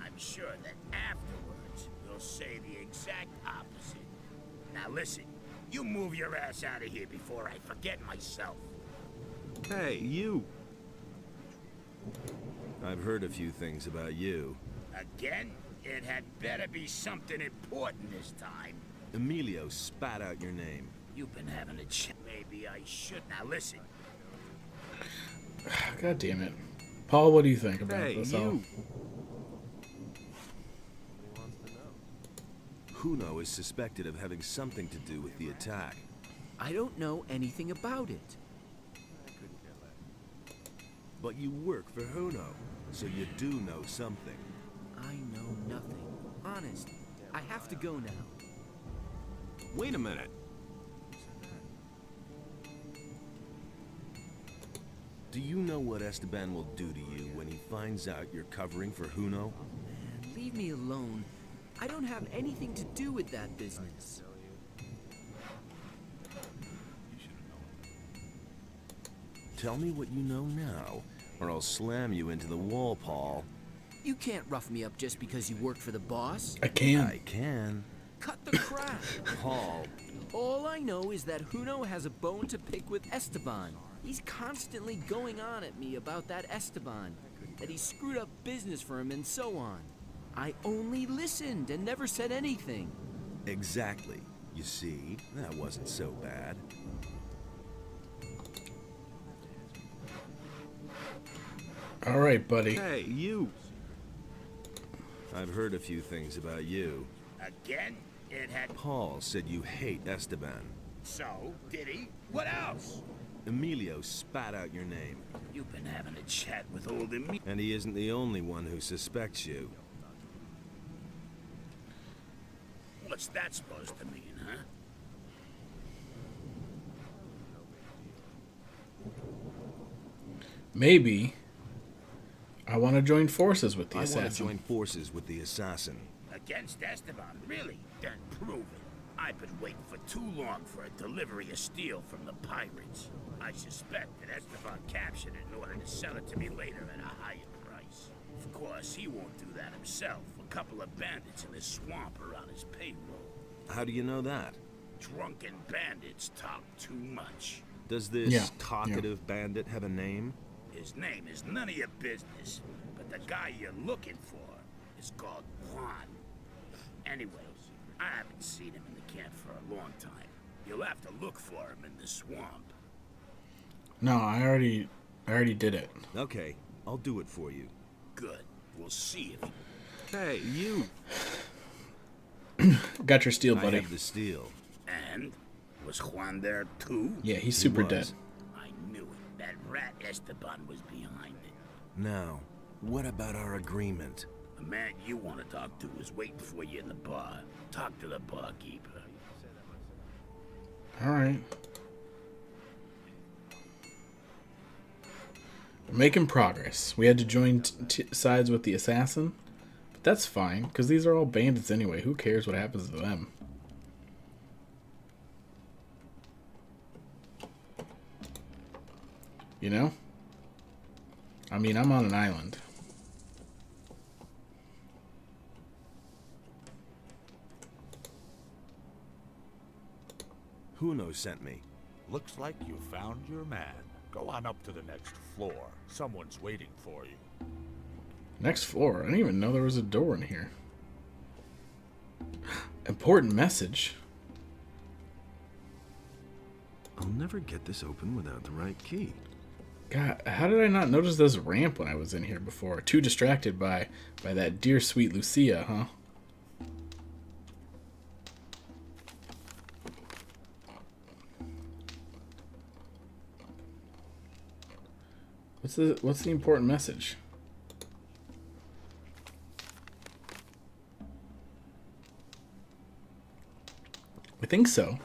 I'm sure that afterwards, you'll say the exact opposite. Now listen, you move your ass out of here before I forget myself. Hey, you! I've heard a few things about you. Again? It had better be something important this time. Emilio spat out your name. You've been having a chat. Maybe I should. Now listen. God damn it. Paul, what do you think about this all? Huno is suspected of having something to do with the attack. I don't know anything about it. But you work for Huno, so you do know something. I know nothing. Honest. I have to go now. Wait a minute. Do you know what Esteban will do to you when he finds out you're covering for Huno? Man, leave me alone. I don't have anything to do with that business. Tell me what you know now, or I'll slam you into the wall, Paul. You can't rough me up just because you work for the boss. I can. I can. Cut the crap. Paul. All I know is that Huno has a bone to pick with Esteban. He's constantly going on at me about that Esteban, that he screwed up business for him and so on. I only listened and never said anything. Exactly. You see, that wasn't so bad. All right, buddy. Hey, you! I've heard a few things about you. Again? It had... Paul said you hate Esteban. So, did he? What else? Emilio spat out your name. You've been having a chat with old Emilio. And he isn't the only one who suspects you. What's that supposed to mean, huh? Maybe I want to join forces with the I want to assassin. join forces with the assassin. Against Esteban? Really? Then prove it. I've been waiting for too long for a delivery of steel from the pirates. I suspect that Esteban captured it in order to sell it to me later at a higher price. Of course, he won't do that himself. A couple of bandits in the swamp are on his payroll. How do you know that? Drunken bandits talk too much. Does this talkative bandit have a name? His name is none of your business, but the guy you're looking for is called Juan. Anyway, I haven't seen him in the camp for a long time. You'll have to look for him in the swamp. No, I already did it. Okay, I'll do it for you. Good. We'll see if... Hey, you! Got your steel, I buddy. have the steel. And? Was Juan there too? Yeah, he's super dead. I knew it. That rat Esteban was behind it. Now, what about our agreement? The man you want to talk to is waiting for you in the bar. Talk to the barkeeper. All right. We're making progress. We had to join sides with the assassin, but that's fine because these are all bandits anyway. Who cares what happens to them? You know? I mean, I'm on an island. Huno sent me. Looks like you found your man. Go on up to the next floor. Someone's waiting for you. Next floor? I didn't even know there was a door in here. Important message. I'll never get this open without the right key. God, how did I not notice this ramp when I was in here before? Too distracted by that dear sweet Lucia, huh? What's the important message? I think so.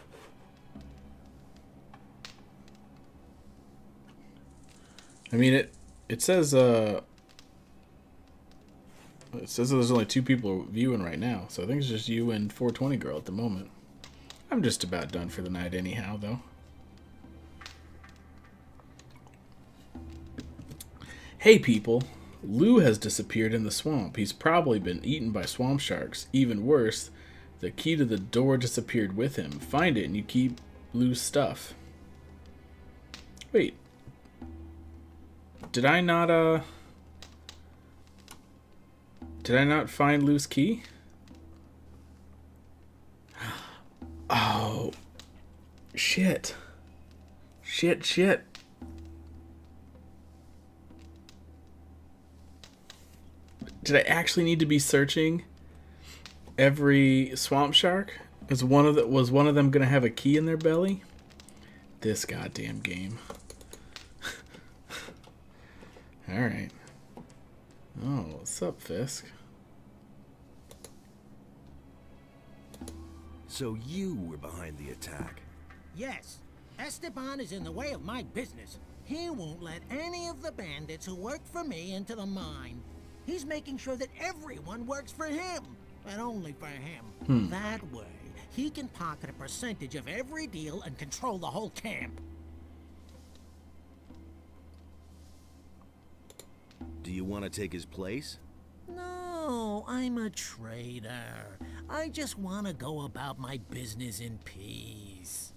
I mean, it says there's only 2 people viewing right now, so I think it's just you and 420 girl at the moment. I'm just about done for the night anyhow, though. Hey people, Lou has disappeared in the swamp. He's probably been eaten by swamp sharks. Even worse, the key to the door disappeared with him. Find it and you keep Lou's stuff. Wait. Did I not find Lou's key? Oh. Shit. Shit. Did I actually need to be searching every swamp shark? Was one of them gonna have a key in their belly? This goddamn game. Alright. Oh, what's up, Fisk? So you were behind the attack. Yes. Esteban is in the way of my business. He won't let any of the bandits who work for me into the mine. He's making sure that everyone works for him, and only for him. That way, he can pocket a percentage of every deal and control the whole camp. Do you want to take his place? No, I'm a trader. I just want to go about my business in peace.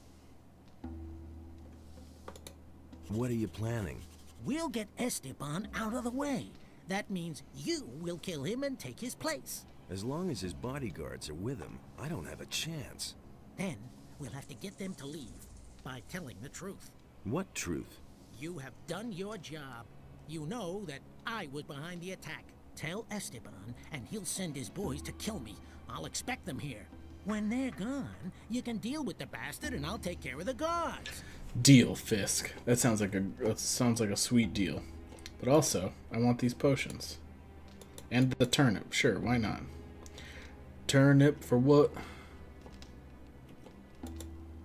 What are you planning? We'll get Esteban out of the way. That means you will kill him and take his place. As long as his bodyguards are with him, I don't have a chance. Then we'll have to get them to leave by telling the truth. What truth? You have done your job. You know that I was behind the attack. Tell Esteban, and he'll send his boys to kill me. I'll expect them here. When they're gone, you can deal with the bastard, and I'll take care of the guards. Deal, Fisk. That sounds like a sweet deal. But also, I want these potions. And the turnip. Sure, why not? Turnip for what?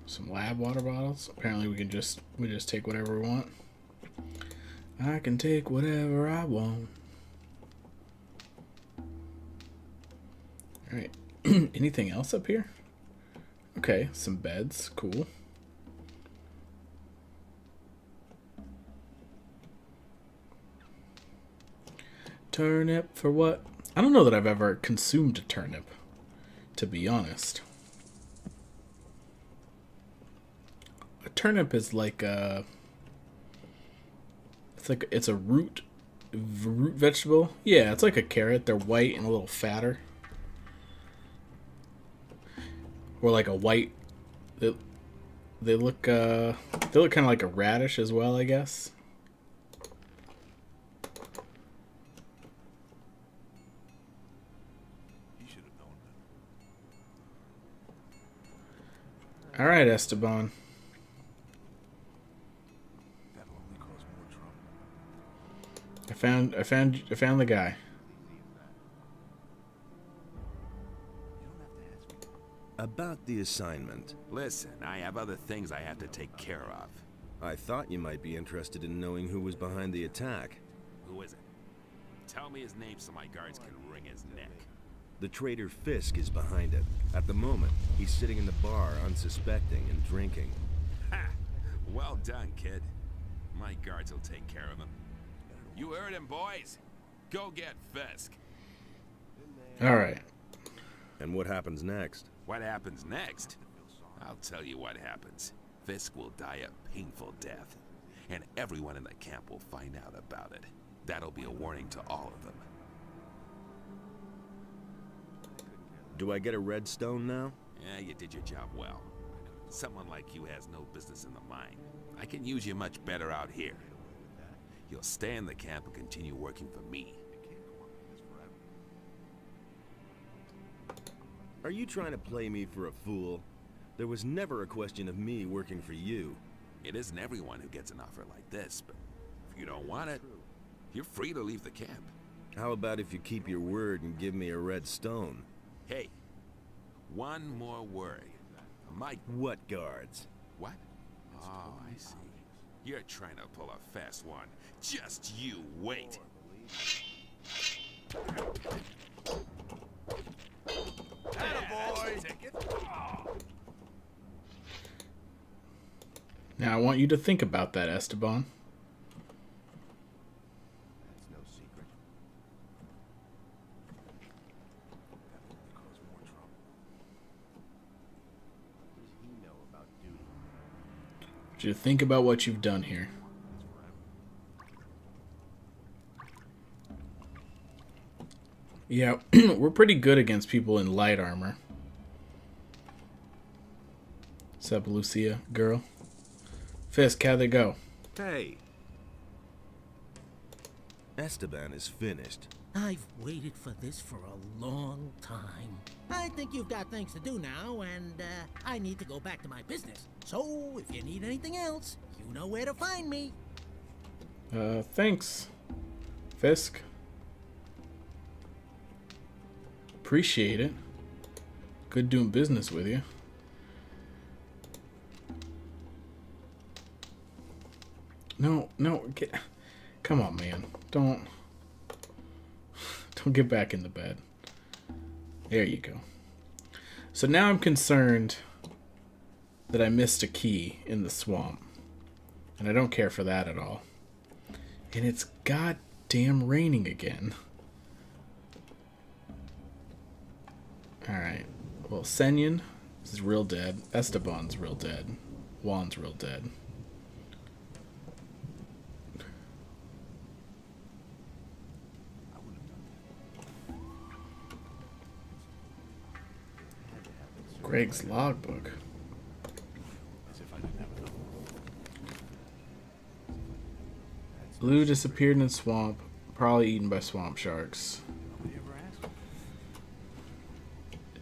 Some lab water bottles. Apparently we just take whatever we want. I can take whatever I want. Alright. Anything else up here? Okay, some beds. Cool. Turnip for what? I don't know that I've ever consumed a turnip, to be honest. A turnip is like a... It's a root vegetable. Yeah, it's like a carrot. They're white and a little fatter. Or like a white... They look kind of like a radish as well, I guess. All right, Esteban. I found the guy. About the assignment. Listen, I have other things I have to take care of. I thought you might be interested in knowing who was behind the attack. Who is it? Tell me his name so my guards can wring his neck. The traitor Fisk is behind it. At the moment, he's sitting in the bar unsuspecting and drinking. Ha! Well done, kid. My guards will take care of him. You heard him, boys. Go get Fisk. All right. And what happens next? What happens next? I'll tell you what happens. Fisk will die a painful death, and everyone in the camp will find out about it. That'll be a warning to all of them. Do I get a red stone now? Yeah, you did your job well. Someone like you has no business in the mine. I can use you much better out here. You'll stay in the camp and continue working for me. Are you trying to play me for a fool? There was never a question of me working for you. It isn't everyone who gets an offer like this, but if you don't want it, you're free to leave the camp. How about if you keep your word and give me a red stone? Hey, one more word. Mike. What guards? What? Oh, I see. You're trying to pull a fast one. Just you wait. Now I want you to think about that, Esteban. That's no secret. What does he know about duty? I want you to think about what you've done here. Yeah, we're pretty good against people in light armor. What's up, Lucia, girl? Fisk, how'd they go? Hey. Esteban is finished. I've waited for this for a long time. I think you've got things to do now, and I need to go back to my business. So, if you need anything else, you know where to find me. Thanks, Fisk. Appreciate it. Good doing business with you. No, come on, man. Don't get back in the bed. There you go. So now I'm concerned that I missed a key in the swamp. And I don't care for that at all. And it's goddamn raining again. Alright. Well, Senyan is real dead. Esteban's real dead. Juan's real dead. Greg's logbook. Lou disappeared in swamp, probably eaten by swamp sharks.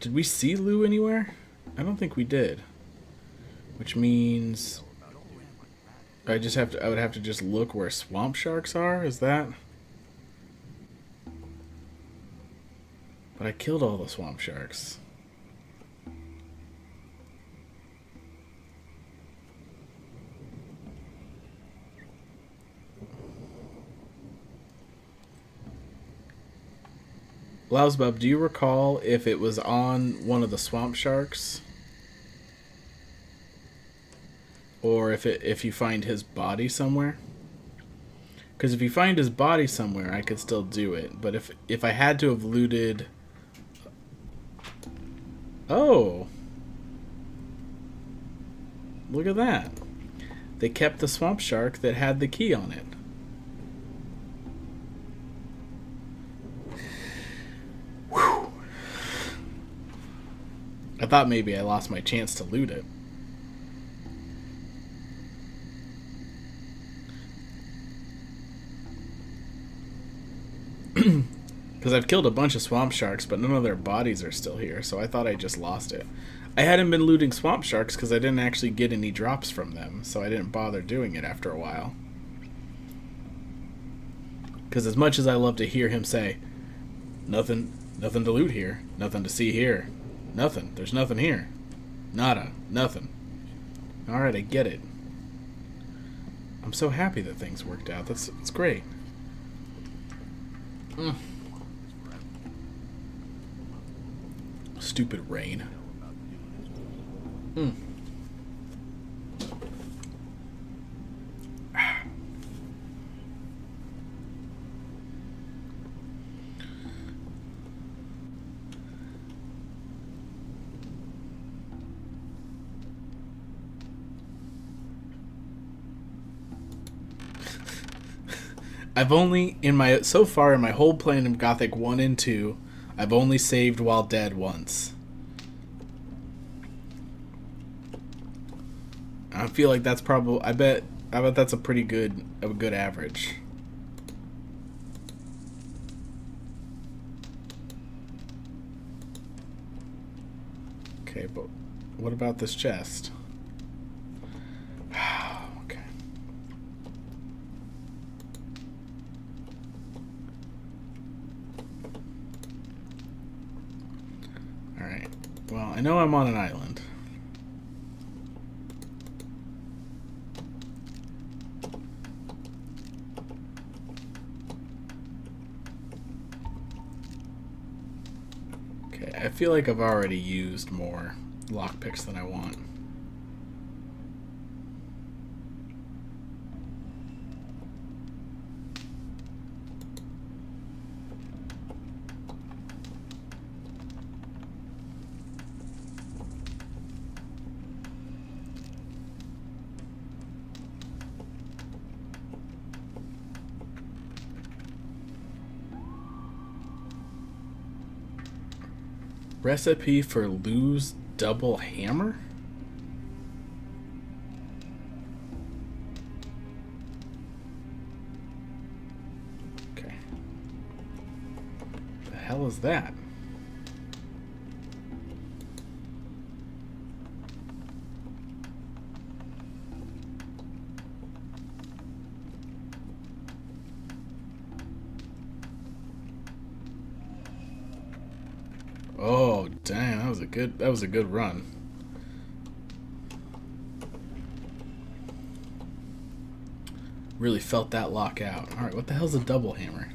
Did we see Lou anywhere? I don't think we did. Which means I would have to just look where swamp sharks are? Is that? But I killed all the swamp sharks. Lausbub, do you recall if it was on one of the swamp sharks? Or if you find his body somewhere? Because if you find his body somewhere, I could still do it. But if I had to have looted... Oh! Look at that. They kept the swamp shark that had the key on it. Whew. I thought maybe I lost my chance to loot it. Because I've killed a bunch of swamp sharks, but none of their bodies are still here, so I thought I just lost it. I hadn't been looting swamp sharks because I didn't actually get any drops from them, so I didn't bother doing it after a while. Because as much as I love to hear him say, nothing to loot here, nothing to see here, nothing, there's nothing here, nada, nothing. Alright, I get it. I'm so happy that things worked out, that's great. Stupid rain. I've only, so far in my whole playing of Gothic 1 and 2, I've only saved while dead once. I feel like that's probably, I bet that's a good average. Okay, but what about this chest? Okay. Alright. Well, I know I'm on an island. Okay, I feel like I've already used more lockpicks than I want. Recipe for Lou's double hammer? Okay. The hell is that? Oh, damn, that was a good run. Really felt that lock out. Alright, what the hell's a double hammer?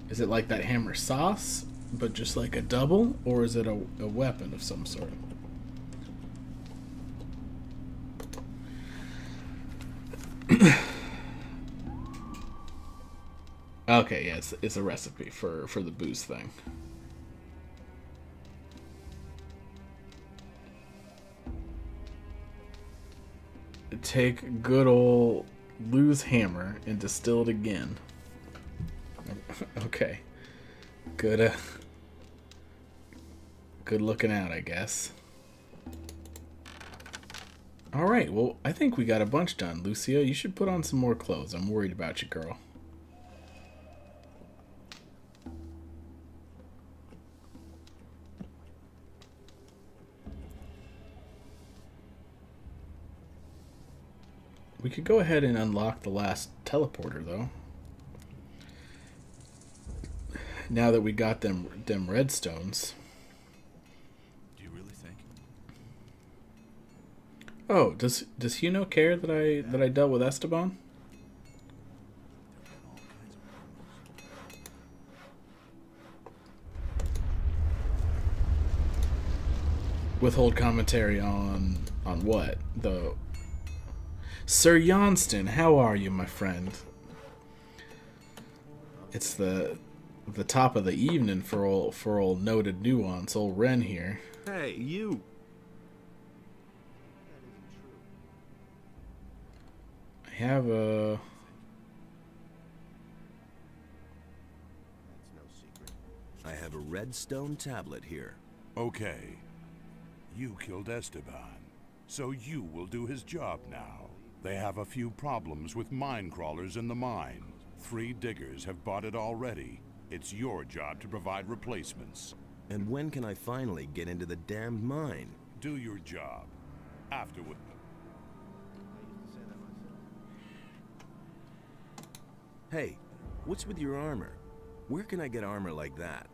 Is it like that hammer sauce, but just like a double? Or is it a weapon of some sort? Okay, yeah, it's a recipe for the booze thing. Take good old Lou's hammer and distill it again. Okay. Good Good looking out, I guess. Alright, well, I think we got a bunch done. Lucia, you should put on some more clothes. I'm worried about you, girl. We could go ahead and unlock the last teleporter, though. Now that we got them redstones. Do you really think? Oh, does Huno care that I dealt with Esteban? Withhold commentary on what? The Sir Johnston, how are you, my friend? It's the top of the evening for old noted nuance, old Ren here. Hey, you! I have a... I have a redstone tablet here. Okay. You killed Esteban, so you will do his job now. They have a few problems with mine crawlers in the mine. 3 diggers have bought it already. It's your job to provide replacements. And when can I finally get into the damned mine? Do your job. Afterward. Hey, what's with your armor? Where can I get armor like that?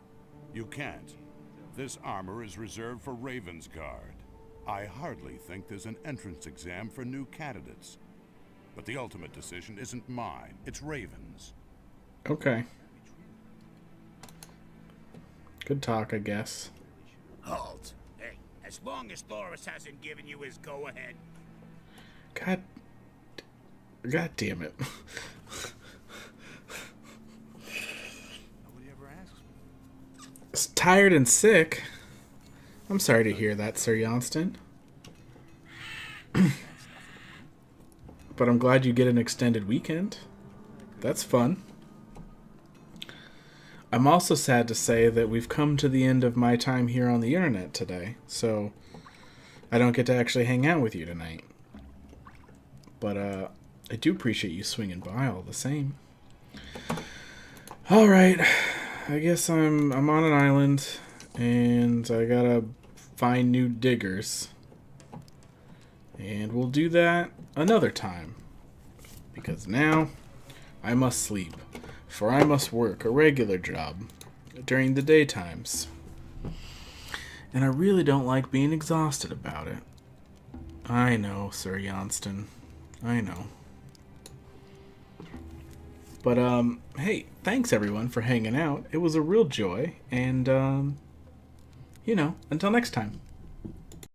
You can't. This armor is reserved for Raven's Guard. I hardly think there's an entrance exam for new candidates. But the ultimate decision isn't mine, it's Raven's. Okay. Good talk, I guess. Halt! Hey, as long as Thoris hasn't given you his go-ahead. God damn it. Nobody ever asks me. Tired and sick. I'm sorry to hear that, Sir Johnston. But I'm glad you get an extended weekend. That's fun. I'm also sad to say that we've come to the end of my time here on the internet today, so I don't get to actually hang out with you tonight. But I do appreciate you swinging by all the same. All right, I guess I'm on an island, and I gotta find new diggers, and we'll do that another time, because now I must sleep, for I must work a regular job during the daytimes, and I really don't like being exhausted about it. I know, Sir Johnston, I know. But hey, thanks everyone for hanging out. It was a real joy, and you know, until next time.